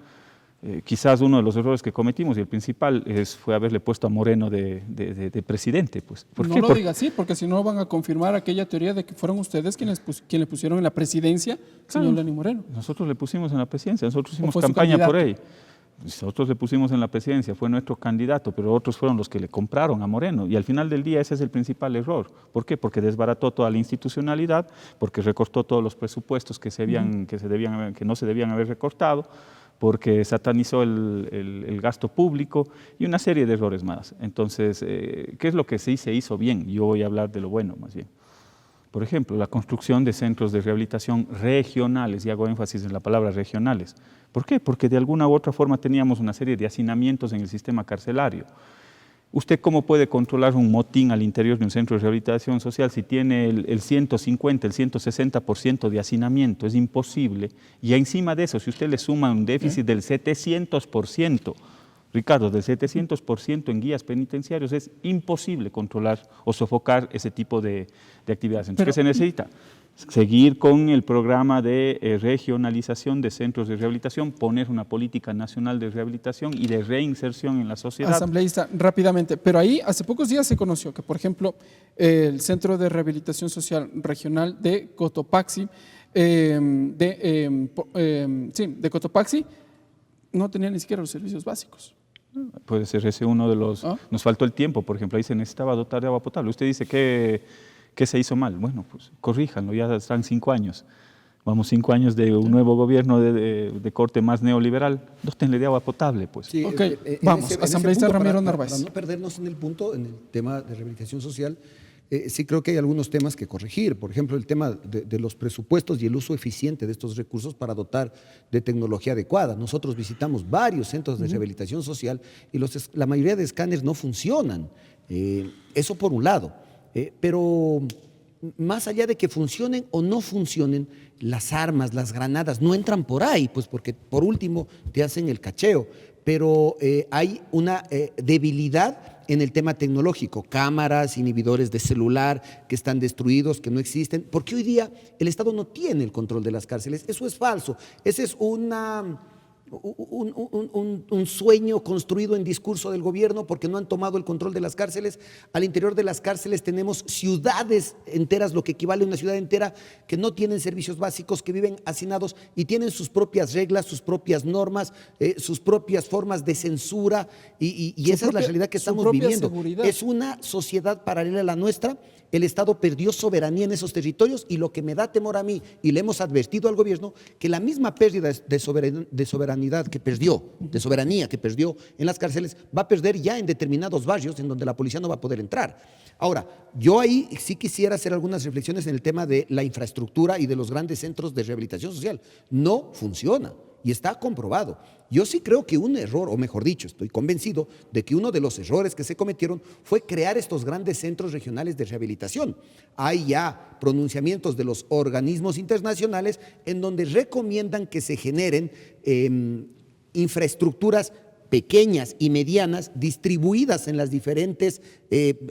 Quizás uno de los errores que cometimos, y el principal, fue haberle puesto a Moreno de presidente. Pues. ¿Por no qué? lo diga así, porque si no van a confirmar aquella teoría de que fueron ustedes quienes le pusieron en la presidencia, señor Lenín Moreno. Nosotros le pusimos en la presidencia, nosotros hicimos campaña por él. Nosotros le pusimos en la presidencia, fue nuestro candidato, pero otros fueron los que le compraron a Moreno. Y al final del día ese es el principal error. ¿Por qué? Porque desbarató toda la institucionalidad, porque recortó todos los presupuestos que no se debían haber recortado, porque satanizó el gasto público y una serie de errores más. Entonces, ¿qué es lo que sí se hizo bien? Yo voy a hablar de lo bueno más bien. Por ejemplo, la construcción de centros de rehabilitación regionales, y hago énfasis en la palabra regionales. ¿Por qué? Porque de alguna u otra forma teníamos una serie de hacinamientos en el sistema carcelario. ¿Usted cómo puede controlar un motín al interior de un centro de rehabilitación social si tiene el 150, el 160% de hacinamiento? Es imposible. Y encima de eso, si usted le suma un déficit del 700%, Ricardo, del 700% en guías penitenciarios, es imposible controlar o sofocar ese tipo de actividades. Entonces, ¿qué se necesita? seguir con el programa de regionalización de centros de rehabilitación, poner una política nacional de rehabilitación y de reinserción en la sociedad. Asambleísta, rápidamente, pero ahí hace pocos días se conoció que, por ejemplo, el Centro de Rehabilitación Social Regional de Cotopaxi, de Cotopaxi, no tenía ni siquiera los servicios básicos. Puede ser ese uno de los... Nos faltó el tiempo, por ejemplo, ahí se necesitaba dotar de agua potable. Usted dice que se hizo mal. Bueno, pues corríjanlo, ya están 5 años. Vamos 5 años de un nuevo gobierno de corte más neoliberal. Dótenle de agua potable, pues. Sí, Ok, vamos, asambleísta Ramiro Narváez. Para no perdernos en el punto, en el tema de rehabilitación social, sí creo que hay algunos temas que corregir. Por ejemplo, el tema de los presupuestos y el uso eficiente de estos recursos para dotar de tecnología adecuada. Nosotros visitamos varios centros de rehabilitación social y la mayoría de escáneres no funcionan. Eso por un lado. Pero más allá de que funcionen o no funcionen, las armas, las granadas no entran por ahí, pues porque por último te hacen el cacheo. Pero hay una debilidad en el tema tecnológico, cámaras, inhibidores de celular que están destruidos, que no existen, porque hoy día el Estado no tiene el control de las cárceles. Eso es falso. Ese es un sueño construido en discurso del gobierno porque no han tomado el control de las cárceles. Al interior de las cárceles tenemos ciudades enteras, lo que equivale a una ciudad entera, que no tienen servicios básicos, que viven hacinados y tienen sus propias reglas, sus propias normas, sus propias formas de censura y esa es la realidad que estamos viviendo. Seguridad. Es una sociedad paralela a la nuestra. El Estado perdió soberanía en esos territorios y lo que me da temor a mí, y le hemos advertido al gobierno, que la misma pérdida de soberanía que perdió en las cárceles, va a perder ya en determinados barrios en donde la policía no va a poder entrar. Ahora, yo ahí sí quisiera hacer algunas reflexiones en el tema de la infraestructura y de los grandes centros de rehabilitación social. No funciona. Y está comprobado. Yo sí creo que un error, o mejor dicho, estoy convencido de que uno de los errores que se cometieron fue crear estos grandes centros regionales de rehabilitación. Hay ya pronunciamientos de los organismos internacionales en donde recomiendan que se generen infraestructuras pequeñas y medianas distribuidas en las diferentes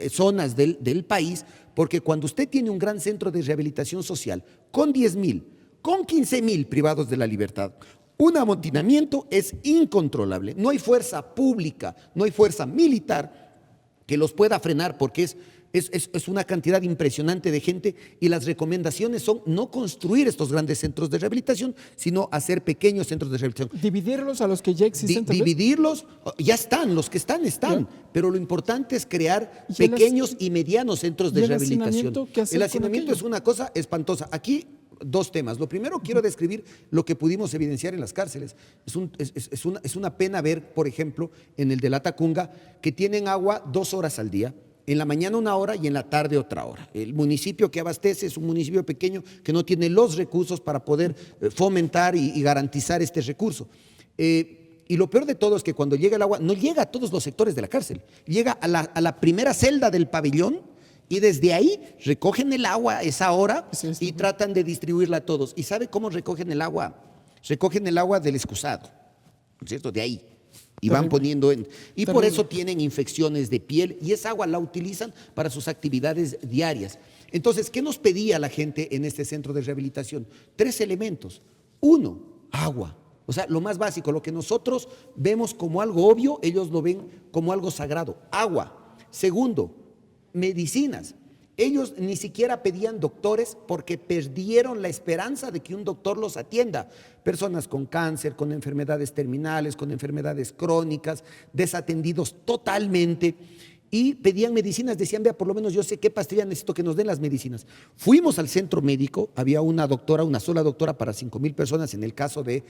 zonas del país, porque cuando usted tiene un gran centro de rehabilitación social con 10,000, con 15,000 privados de la libertad, un amotinamiento es incontrolable. No hay fuerza pública, no hay fuerza militar que los pueda frenar porque es una cantidad impresionante de gente y las recomendaciones son no construir estos grandes centros de rehabilitación, sino hacer pequeños centros de rehabilitación. Dividirlos a los que ya existen. Dividirlos, ya están, los que están, ¿Ya? pero lo importante es crear pequeños y medianos centros de rehabilitación. El hacinamiento es una cosa espantosa. Aquí dos temas. Lo primero, quiero describir lo que pudimos evidenciar en las cárceles. Es una pena ver, por ejemplo, en el de La Tacunga, que tienen agua 2 horas al día, en la mañana 1 hora y en la tarde otra hora. El municipio que abastece es un municipio pequeño que no tiene los recursos para poder fomentar y garantizar este recurso. Y lo peor de todo es que cuando llega el agua, no llega a todos los sectores de la cárcel, llega a la primera celda del pabellón, y desde ahí recogen el agua a esa hora y tratan de distribuirla a todos. ¿Y sabe cómo recogen el agua? Recogen el agua del excusado, ¿no es cierto? De ahí. Y van poniendo en... Y por eso tienen infecciones de piel y esa agua la utilizan para sus actividades diarias. Entonces, ¿qué nos pedía la gente en este centro de rehabilitación? 3 elementos. 1, agua. O sea, lo más básico, lo que nosotros vemos como algo obvio, ellos lo ven como algo sagrado. Agua. Segundo, medicinas. Ellos ni siquiera pedían doctores porque perdieron la esperanza de que un doctor los atienda. Personas con cáncer, con enfermedades terminales, con enfermedades crónicas, desatendidos totalmente. Y pedían medicinas, decían, vea, por lo menos yo sé qué pastilla necesito, que nos den las medicinas. Fuimos al centro médico, había una doctora, una sola doctora para 5,000 personas, en el caso de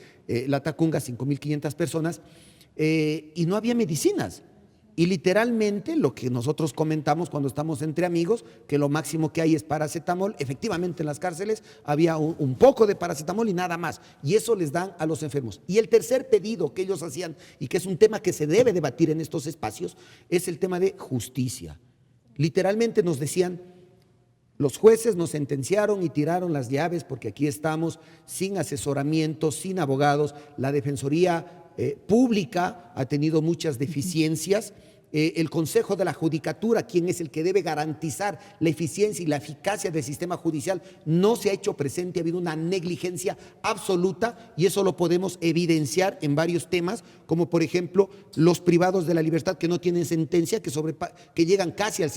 La Tacunga, 5,500 personas, y no había medicinas. Y literalmente lo que nosotros comentamos cuando estamos entre amigos, que lo máximo que hay es paracetamol. Efectivamente en las cárceles había un poco de paracetamol y nada más. Y eso les dan a los enfermos. Y el tercer pedido que ellos hacían, y que es un tema que se debe debatir en estos espacios, es el tema de justicia. Literalmente nos decían, los jueces nos sentenciaron y tiraron las llaves porque aquí estamos sin asesoramiento, sin abogados. La Defensoría Pública ha tenido muchas deficiencias el Consejo de la Judicatura, quien es el que debe garantizar la eficiencia y la eficacia del sistema judicial, no se ha hecho presente, ha habido una negligencia absoluta y eso lo podemos evidenciar en varios temas, como por ejemplo los privados de la libertad que no tienen sentencia, que llegan casi al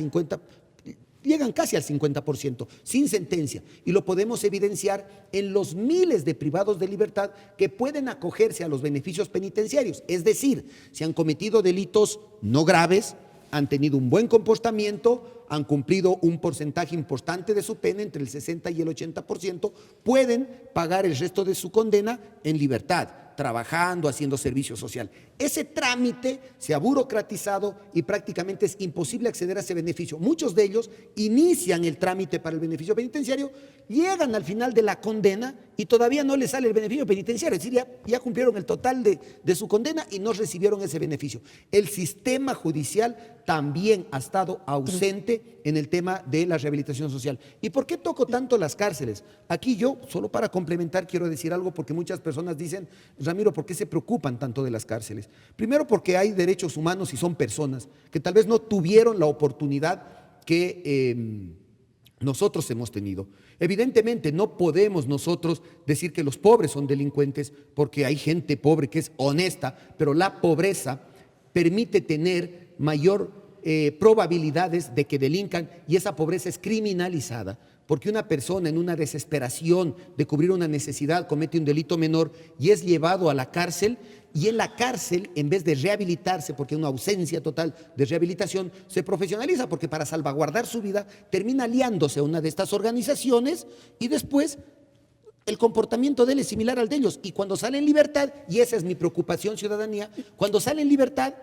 50%, sin sentencia. Y lo podemos evidenciar en los miles de privados de libertad que pueden acogerse a los beneficios penitenciarios. Es decir, si han cometido delitos no graves, han tenido un buen comportamiento, han cumplido un porcentaje importante de su pena, entre el 60 y el 80%, pueden pagar el resto de su condena en libertad, trabajando, haciendo servicio social. Ese trámite se ha burocratizado y prácticamente es imposible acceder a ese beneficio. Muchos de ellos inician el trámite para el beneficio penitenciario, llegan al final de la condena y todavía no les sale el beneficio penitenciario, es decir, ya cumplieron el total de su condena y no recibieron ese beneficio. El sistema judicial también ha estado ausente en el tema de la rehabilitación social. ¿Y por qué toco tanto las cárceles? Aquí yo, solo para complementar, quiero decir algo porque muchas personas dicen, Ramiro, ¿por qué se preocupan tanto de las cárceles? Primero porque hay derechos humanos y son personas que tal vez no tuvieron la oportunidad que nosotros hemos tenido. Evidentemente no podemos nosotros decir que los pobres son delincuentes porque hay gente pobre que es honesta, pero la pobreza permite tener mayor probabilidades de que delincan y esa pobreza es criminalizada. Porque una persona en una desesperación de cubrir una necesidad comete un delito menor y es llevado a la cárcel, y en la cárcel, en vez de rehabilitarse, porque hay una ausencia total de rehabilitación, se profesionaliza, porque para salvaguardar su vida termina aliándose a una de estas organizaciones y después el comportamiento de él es similar al de ellos. Y cuando sale en libertad, y esa es mi preocupación, ciudadanía, cuando sale en libertad,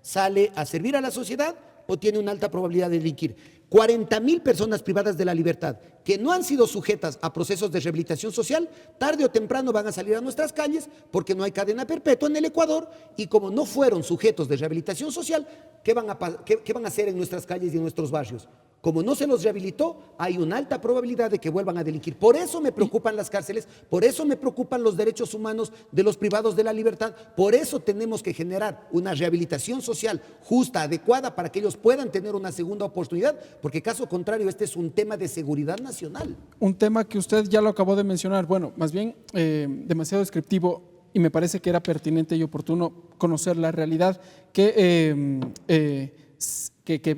sale a servir a la sociedad o tiene una alta probabilidad de delinquir. 40.000 personas privadas de la libertad que no han sido sujetas a procesos de rehabilitación social, tarde o temprano van a salir a nuestras calles porque no hay cadena perpetua en el Ecuador y como no fueron sujetos de rehabilitación social, ¿qué van a hacer en nuestras calles y en nuestros barrios? Como no se los rehabilitó, hay una alta probabilidad de que vuelvan a delinquir. Por eso me preocupan las cárceles, por eso me preocupan los derechos humanos de los privados de la libertad, por eso tenemos que generar una rehabilitación social justa, adecuada, para que ellos puedan tener una segunda oportunidad, porque caso contrario, este es un tema de seguridad nacional. Un tema que usted ya lo acabó de mencionar, bueno, más bien demasiado descriptivo, y me parece que era pertinente y oportuno conocer la realidad que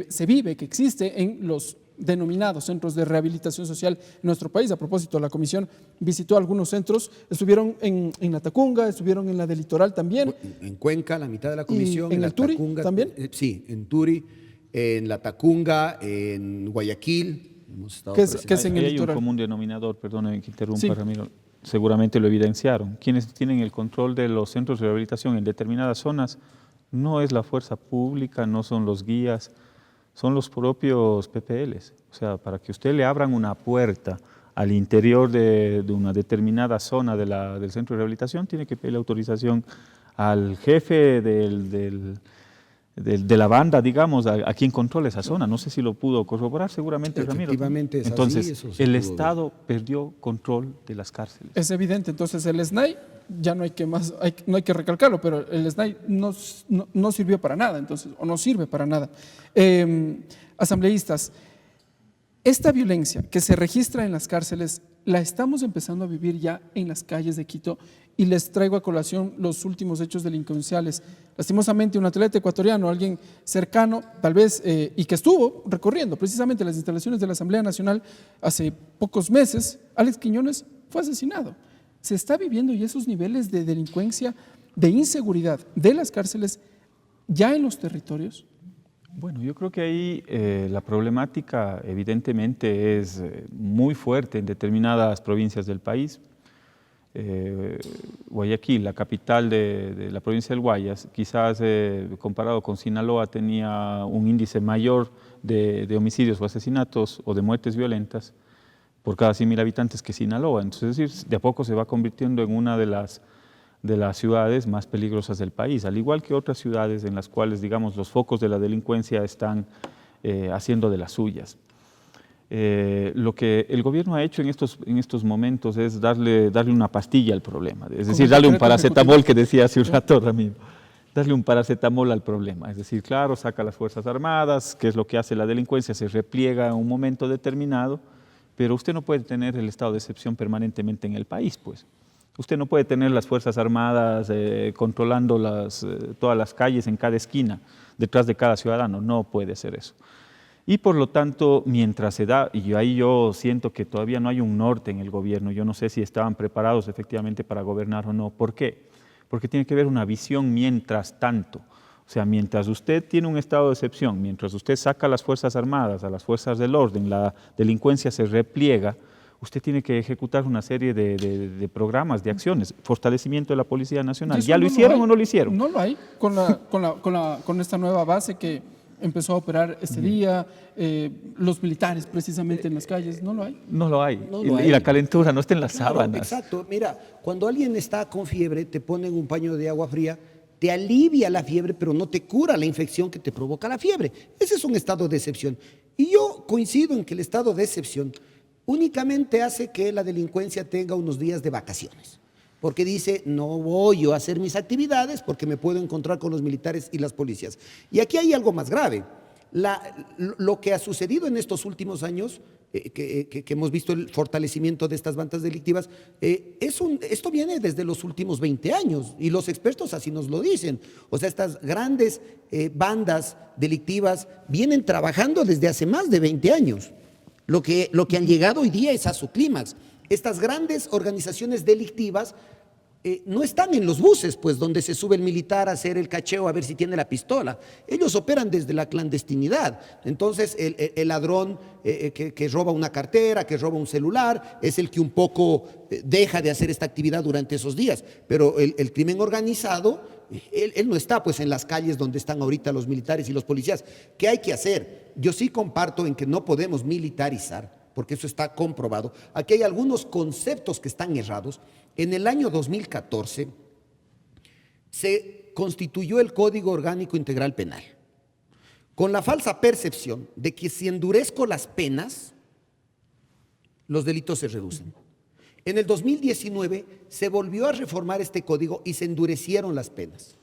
se vive, que existe en los denominados centros de rehabilitación social en nuestro país. A propósito, la comisión visitó algunos centros, estuvieron en la Tacunga, estuvieron en la del Litoral también. En Cuenca, la mitad de la comisión. ¿En el Turi también? Sí, en Turi, en la Tacunga, en Guayaquil. ¿Qué es en el Litoral? Hay un común denominador, perdóneme que interrumpa, sí. Ramiro. Seguramente lo evidenciaron. Quienes tienen el control de los centros de rehabilitación en determinadas zonas no es la fuerza pública, no son los guías, son los propios PPLs. O sea, para que usted le abran una puerta al interior de una determinada zona del centro de rehabilitación, tiene que pedirle autorización al jefe de la banda, digamos, a quien controla esa zona. No sé si lo pudo corroborar, seguramente, Ramiro. Efectivamente es entonces, así, el Estado perdió control de las cárceles. Es evidente, entonces el SNAI, ya no hay que recalcarlo, pero el SNAI no sirvió para nada, entonces, o no sirve para nada. Asambleístas, esta violencia que se registra en las cárceles la estamos empezando a vivir ya en las calles de Quito, y les traigo a colación los últimos hechos delincuenciales. Lastimosamente, un atleta ecuatoriano, alguien cercano, tal vez, y que estuvo recorriendo precisamente las instalaciones de la Asamblea Nacional hace pocos meses, Alex Quiñones, fue asesinado. Se está viviendo ya esos niveles de delincuencia, de inseguridad de las cárceles ya en los territorios. Bueno, yo creo que ahí la problemática evidentemente es muy fuerte en determinadas provincias del país. Guayaquil, la capital de la provincia del Guayas, quizás comparado con Sinaloa tenía un índice mayor de homicidios o asesinatos o de muertes violentas por cada 100.000 habitantes que Sinaloa. Entonces, es decir, de a poco se va convirtiendo en una de las ciudades más peligrosas del país, al igual que otras ciudades en las cuales, digamos, los focos de la delincuencia están haciendo de las suyas. Lo que el gobierno ha hecho en estos momentos es darle una pastilla al problema, es decir, darle un paracetamol que decía hace un rato Ramiro. darle un paracetamol al problema. Es decir, claro, saca las Fuerzas Armadas, que es lo que hace la delincuencia, se repliega en un momento determinado, pero usted no puede tener el estado de excepción permanentemente en el país, pues. Usted no puede tener las Fuerzas Armadas controlando todas las calles en cada esquina, detrás de cada ciudadano. No puede ser eso. Y por lo tanto, mientras se da, y ahí yo siento que todavía no hay un norte en el gobierno, yo no sé si estaban preparados efectivamente para gobernar o no. ¿Por qué? Porque tiene que haber una visión mientras tanto. O sea, mientras usted tiene un estado de excepción, mientras usted saca a las Fuerzas Armadas, a las fuerzas del orden, la delincuencia se repliega, usted tiene que ejecutar una serie de programas, de acciones, fortalecimiento de la Policía Nacional. ¿Ya lo hicieron o no lo hicieron? No lo hay, con esta nueva base que empezó a operar este día, los militares precisamente en las calles, no lo hay. No lo hay. No lo y hay. La calentura no está en las sábanas. Exacto. Mira, cuando alguien está con fiebre, te ponen un paño de agua fría, te alivia la fiebre, pero no te cura la infección que te provoca la fiebre. Ese es un estado de excepción. Y yo coincido en que el estado de excepción únicamente hace que la delincuencia tenga unos días de vacaciones. Porque dice, no voy yo a hacer mis actividades porque me puedo encontrar con los militares y las policías. Y aquí hay algo más grave. Lo que ha sucedido en estos últimos años, que hemos visto el fortalecimiento de estas bandas delictivas, esto viene desde los últimos 20 años y los expertos así nos lo dicen. O sea, estas grandes bandas delictivas vienen trabajando desde hace más de 20 años. Lo que han llegado hoy día es a su clímax. Estas grandes organizaciones delictivas no están en los buses, pues, donde se sube el militar a hacer el cacheo a ver si tiene la pistola. Ellos operan desde la clandestinidad. Entonces, el ladrón que roba una cartera, que roba un celular, es el que un poco deja de hacer esta actividad durante esos días. Pero el crimen organizado, él no está, pues, en las calles donde están ahorita los militares y los policías. ¿Qué hay que hacer? Yo sí comparto en que no podemos militarizar, porque eso está comprobado. Aquí hay algunos conceptos que están errados. En el año 2014 se constituyó el Código Orgánico Integral Penal, con la falsa percepción de que si endurezco las penas, los delitos se reducen. En el 2019 se volvió a reformar este código y se endurecieron las penas.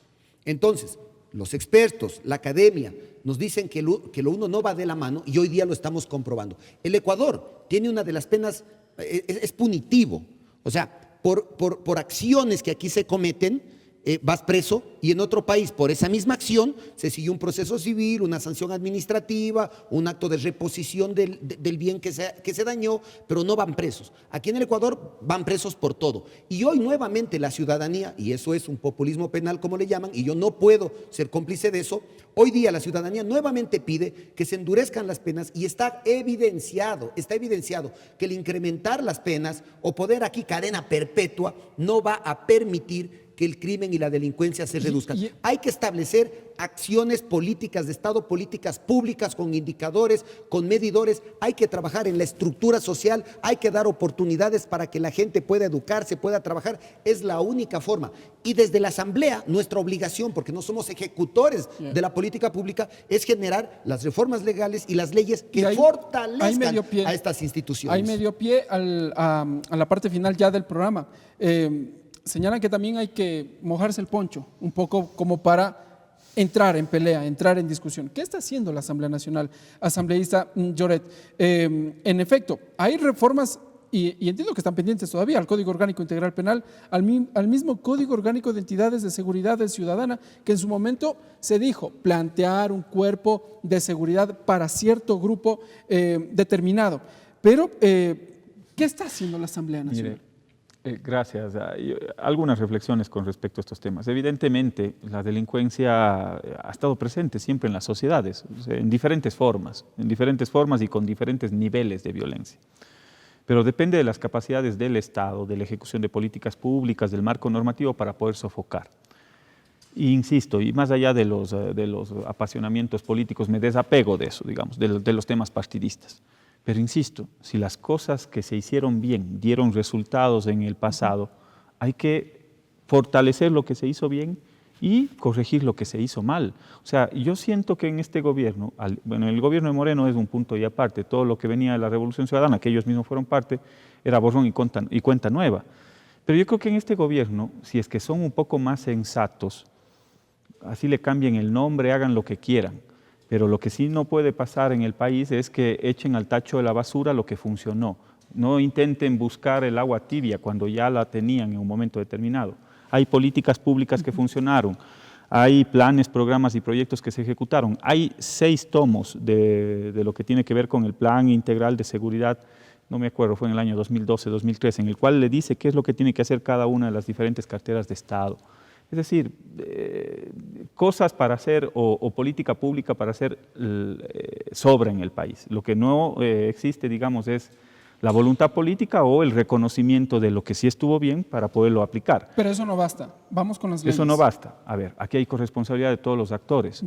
Entonces, los expertos, la academia, nos dicen que lo uno no va de la mano y hoy día lo estamos comprobando. El Ecuador tiene una de las penas, es punitivo, o sea, por acciones que aquí se cometen, vas preso, y en otro país por esa misma acción se sigue un proceso civil, una sanción administrativa, un acto de reposición del bien que se dañó, pero no van presos. Aquí en el Ecuador van presos por todo. Y hoy nuevamente la ciudadanía, y eso es un populismo penal como le llaman, y yo no puedo ser cómplice de eso, hoy día la ciudadanía nuevamente pide que se endurezcan las penas y está evidenciado que el incrementar las penas o poner aquí cadena perpetua no va a permitir que el crimen y la delincuencia se reduzcan. Hay que establecer acciones políticas de Estado, políticas públicas con indicadores, con medidores. Hay que trabajar en la estructura social, hay que dar oportunidades para que la gente pueda educarse, pueda trabajar. Es la única forma. Y desde la Asamblea, nuestra obligación, porque no somos ejecutores de la política pública, es generar las reformas legales y las leyes que fortalezcan a estas instituciones. Hay medio pie a la parte final ya del programa. Señalan que también hay que mojarse el poncho, un poco como para entrar en pelea, entrar en discusión. ¿Qué está haciendo la Asamblea Nacional? Asambleísta Lloret, en efecto, hay reformas, y entiendo que están pendientes todavía, al Código Orgánico Integral Penal, al mismo Código Orgánico de Entidades de Seguridad Ciudadana, que en su momento se dijo plantear un cuerpo de seguridad para cierto grupo determinado. Pero, ¿qué está haciendo la Asamblea Nacional? Mire, gracias. Algunas reflexiones con respecto a estos temas. Evidentemente, la delincuencia ha estado presente siempre en las sociedades, en diferentes formas y con diferentes niveles de violencia. Pero depende de las capacidades del Estado, de la ejecución de políticas públicas, del marco normativo para poder sofocar. E insisto, y más allá de los apasionamientos políticos, me desapego de eso, digamos, de los temas partidistas. Pero insisto, si las cosas que se hicieron bien dieron resultados en el pasado, hay que fortalecer lo que se hizo bien y corregir lo que se hizo mal. O sea, yo siento que en este gobierno, el gobierno de Moreno es un punto y aparte, todo lo que venía de la Revolución Ciudadana, que ellos mismos fueron parte, era borrón y cuenta nueva. Pero yo creo que en este gobierno, si es que son un poco más sensatos, así le cambien el nombre, hagan lo que quieran. Pero lo que sí no puede pasar en el país es que echen al tacho de la basura lo que funcionó. No intenten buscar el agua tibia cuando ya la tenían en un momento determinado. Hay políticas públicas que funcionaron, hay planes, programas y proyectos que se ejecutaron. Hay 6 tomos de lo que tiene que ver con el Plan Integral de Seguridad, no me acuerdo, fue en el año 2012, 2013, en el cual le dice qué es lo que tiene que hacer cada una de las diferentes carteras de Estado. Es decir, cosas para hacer o política pública para hacer sobra en el país. Lo que no existe, digamos, es la voluntad política o el reconocimiento de lo que sí estuvo bien para poderlo aplicar. Pero eso no basta. Vamos con las leyes. Eso no basta. A ver, aquí hay corresponsabilidad de todos los actores,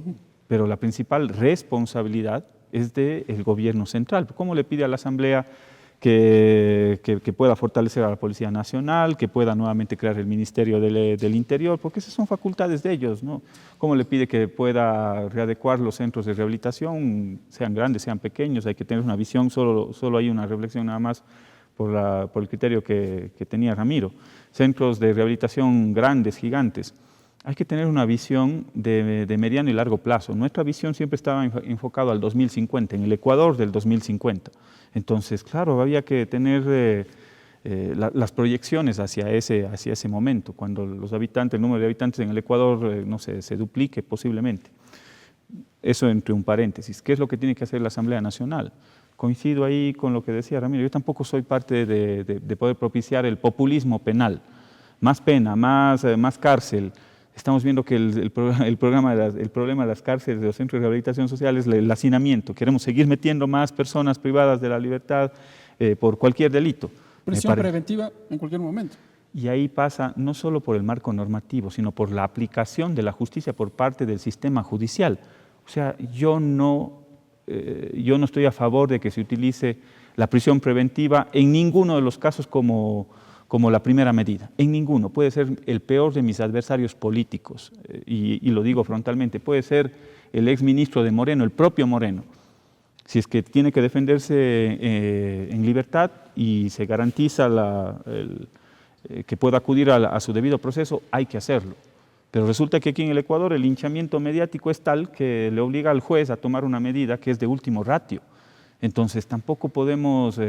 pero la principal responsabilidad es del gobierno central. ¿Cómo le pide a la Asamblea que pueda fortalecer a la Policía Nacional, que pueda nuevamente crear el Ministerio del Interior? Porque esas son facultades de ellos, ¿no? ¿Cómo le pide que pueda readecuar los centros de rehabilitación, sean grandes, sean pequeños? Hay que tener una visión, solo hay una reflexión nada más por el criterio que tenía Ramiro. Centros de rehabilitación grandes, gigantes. Hay que tener una visión de mediano y largo plazo. Nuestra visión siempre estaba enfocada al 2050, en el Ecuador del 2050. Entonces, claro, había que tener las proyecciones hacia ese momento, cuando el número de habitantes en el Ecuador, no sé, se duplique posiblemente. Eso entre un paréntesis. ¿Qué es lo que tiene que hacer la Asamblea Nacional? Coincido ahí con lo que decía Ramiro. Yo tampoco soy parte de poder propiciar el populismo penal. Más pena, más cárcel. Estamos viendo que el problema de las cárceles, de los centros de rehabilitación social es el hacinamiento. Queremos seguir metiendo más personas privadas de la libertad por cualquier delito. Prisión preventiva en cualquier momento. Y ahí pasa no solo por el marco normativo, sino por la aplicación de la justicia por parte del sistema judicial. O sea, yo no estoy a favor de que se utilice la prisión preventiva en ninguno de los casos como la primera medida, en ninguno. Puede ser el peor de mis adversarios políticos, y lo digo frontalmente, puede ser el exministro de Moreno, el propio Moreno. Si es que tiene que defenderse en libertad y se garantiza que pueda acudir a su debido proceso, hay que hacerlo. Pero resulta que aquí en el Ecuador el linchamiento mediático es tal que le obliga al juez a tomar una medida que es de último ratio. Entonces tampoco podemos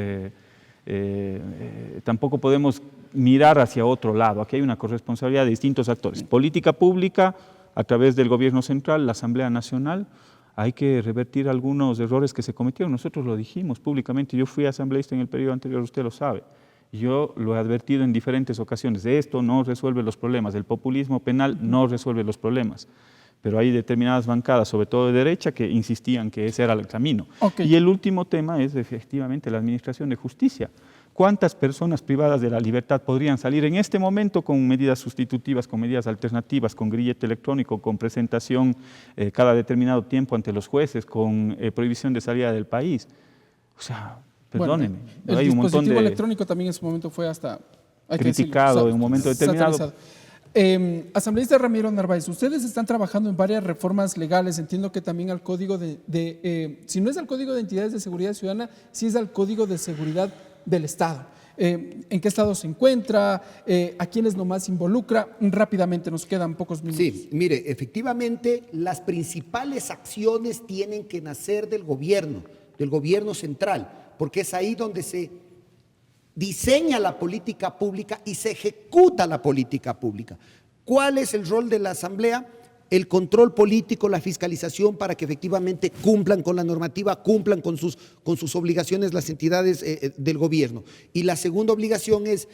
mirar hacia otro lado. Aquí hay una corresponsabilidad de distintos actores. Política pública a través del gobierno central, la Asamblea Nacional. Hay que revertir algunos errores que se cometieron. Nosotros lo dijimos públicamente. Yo fui asambleísta en el periodo anterior, usted lo sabe. Yo lo he advertido en diferentes ocasiones. Esto no resuelve los problemas. El populismo penal no resuelve los problemas. Pero hay determinadas bancadas, sobre todo de derecha, que insistían que ese era el camino. Okay. Y el último tema es efectivamente la administración de justicia. ¿Cuántas personas privadas de la libertad podrían salir en este momento con medidas sustitutivas, con medidas alternativas, con grillete electrónico, con presentación cada determinado tiempo ante los jueces, con prohibición de salida del país? O sea, perdónenme. Bueno, el dispositivo electrónico también en su momento fue hasta criticado en un momento determinado. Asambleísta Ramiro Narváez, ustedes están trabajando en varias reformas legales, entiendo que también al código si no es al Código de Entidades de Seguridad Ciudadana, sí es al Código de Seguridad del Estado. ¿En qué estado se encuentra? ¿A quiénes nomás involucra? Rápidamente, nos quedan pocos minutos. Sí, mire, efectivamente las principales acciones tienen que nacer del gobierno central, porque es ahí donde se diseña la política pública y se ejecuta la política pública. ¿Cuál es el rol de la Asamblea? El control político, la fiscalización para que efectivamente cumplan con la normativa, cumplan con sus obligaciones las entidades del gobierno. Y la segunda obligación es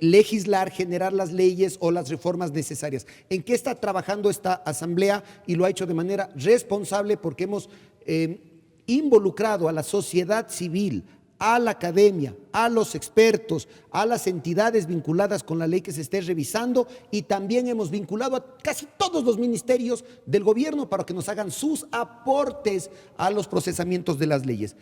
legislar, generar las leyes o las reformas necesarias. ¿En qué está trabajando esta Asamblea? Y lo ha hecho de manera responsable porque hemos involucrado a la sociedad civil, a la academia, a los expertos, a las entidades vinculadas con la ley que se esté revisando, y también hemos vinculado a casi todos los ministerios del gobierno para que nos hagan sus aportes a los procesamientos de las leyes.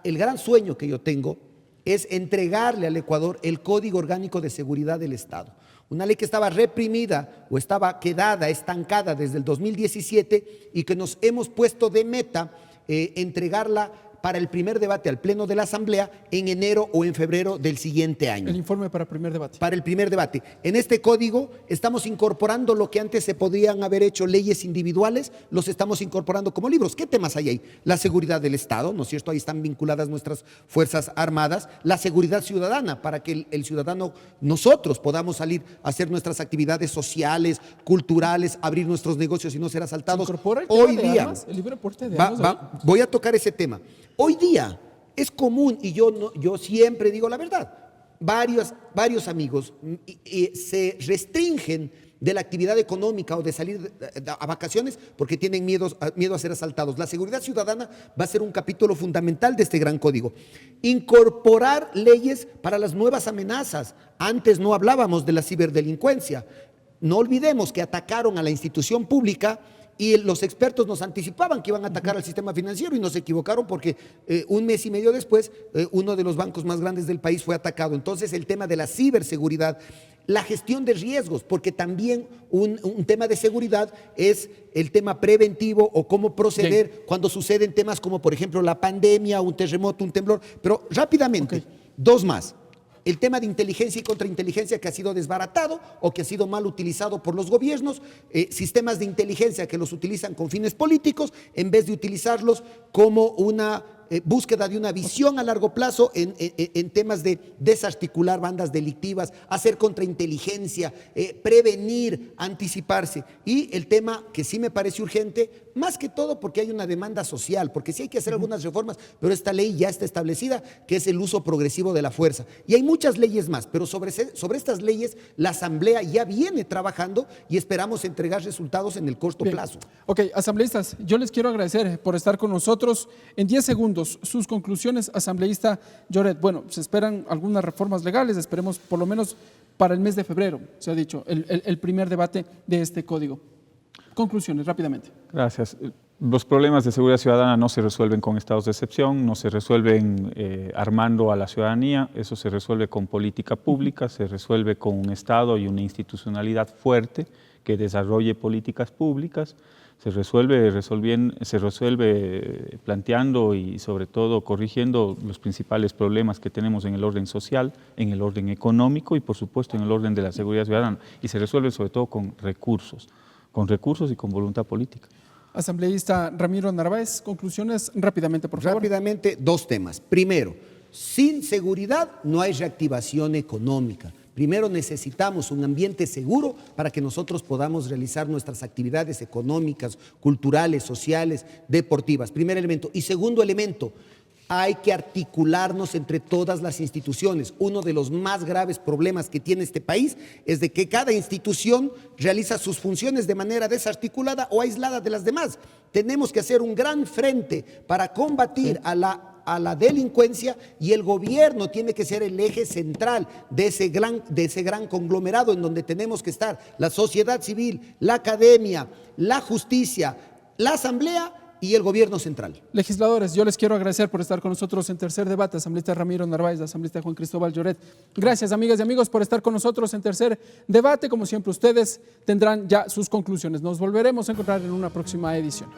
El gran sueño que yo tengo es entregarle al Ecuador el Código Orgánico de Seguridad del Estado. Una ley que estaba reprimida o estaba estancada desde el 2017 y que nos hemos puesto de meta entregarla para el primer debate al Pleno de la Asamblea en enero o en febrero del siguiente año. El informe para primer debate. Para el primer debate. En este código estamos incorporando lo que antes se podrían haber hecho leyes individuales, los estamos incorporando como libros. ¿Qué temas hay ahí? La seguridad del Estado, ¿no es cierto? Ahí están vinculadas nuestras Fuerzas Armadas, la seguridad ciudadana, para que el ciudadano, nosotros podamos salir a hacer nuestras actividades sociales, culturales, abrir nuestros negocios y no ser asaltados. ¿Se incorpora el tema hoy de día, armas? ¿El libre porte de armas? voy a tocar ese tema. Hoy día es común, y yo siempre digo la verdad, varios amigos se restringen de la actividad económica o de salir a vacaciones porque tienen miedo a ser asaltados. La seguridad ciudadana va a ser un capítulo fundamental de este gran código. Incorporar leyes para las nuevas amenazas. Antes no hablábamos de la ciberdelincuencia. No olvidemos que atacaron a la institución pública y los expertos nos anticipaban que iban a atacar al sistema financiero y nos equivocaron porque un mes y medio después uno de los bancos más grandes del país fue atacado. Entonces el tema de la ciberseguridad, la gestión de riesgos, porque también un tema de seguridad es el tema preventivo o cómo proceder cuando suceden temas como por ejemplo la pandemia, un terremoto, un temblor. Pero rápidamente, dos más. El tema de inteligencia y contrainteligencia que ha sido desbaratado o que ha sido mal utilizado por los gobiernos, sistemas de inteligencia que los utilizan con fines políticos en vez de utilizarlos como una búsqueda de una visión a largo plazo en temas de desarticular bandas delictivas, hacer contrainteligencia, prevenir, anticiparse. Y el tema que sí me parece urgente, más que todo porque hay una demanda social, porque sí hay que hacer algunas reformas, pero esta ley ya está establecida, que es el uso progresivo de la fuerza. Y hay muchas leyes más, pero sobre estas leyes la Asamblea ya viene trabajando y esperamos entregar resultados en el corto plazo. Ok, asambleístas, yo les quiero agradecer por estar con nosotros. En 10 segundos, sus conclusiones, asambleísta Lloret. Bueno, se esperan algunas reformas legales, esperemos por lo menos para el mes de febrero, se ha dicho, el primer debate de este código. Conclusiones, rápidamente. Gracias. Los problemas de seguridad ciudadana no se resuelven con estados de excepción, no se resuelven armando a la ciudadanía, eso se resuelve con política pública, se resuelve con un Estado y una institucionalidad fuerte que desarrolle políticas públicas. Se resuelve planteando y sobre todo corrigiendo los principales problemas que tenemos en el orden social, en el orden económico y por supuesto en el orden de la seguridad ciudadana. Y se resuelve sobre todo con recursos y con voluntad política. Asambleísta Ramiro Narváez, conclusiones rápidamente, por favor. Rápidamente, dos temas. Primero, sin seguridad no hay reactivación económica. Primero necesitamos un ambiente seguro para que nosotros podamos realizar nuestras actividades económicas, culturales, sociales, deportivas. Primer elemento. Y segundo elemento, hay que articularnos entre todas las instituciones. Uno de los más graves problemas que tiene este país es de que cada institución realiza sus funciones de manera desarticulada o aislada de las demás. Tenemos que hacer un gran frente para combatir a la delincuencia y el gobierno tiene que ser el eje central de ese gran conglomerado en donde tenemos que estar la sociedad civil, la academia, la justicia, la asamblea y el gobierno central. Legisladores, yo les quiero agradecer por estar con nosotros en tercer debate. Asambleísta Ramiro Narváez, asambleísta Juan Cristóbal Lloret. Gracias, amigas y amigos, por estar con nosotros en tercer debate. Como siempre, ustedes tendrán ya sus conclusiones. Nos volveremos a encontrar en una próxima edición.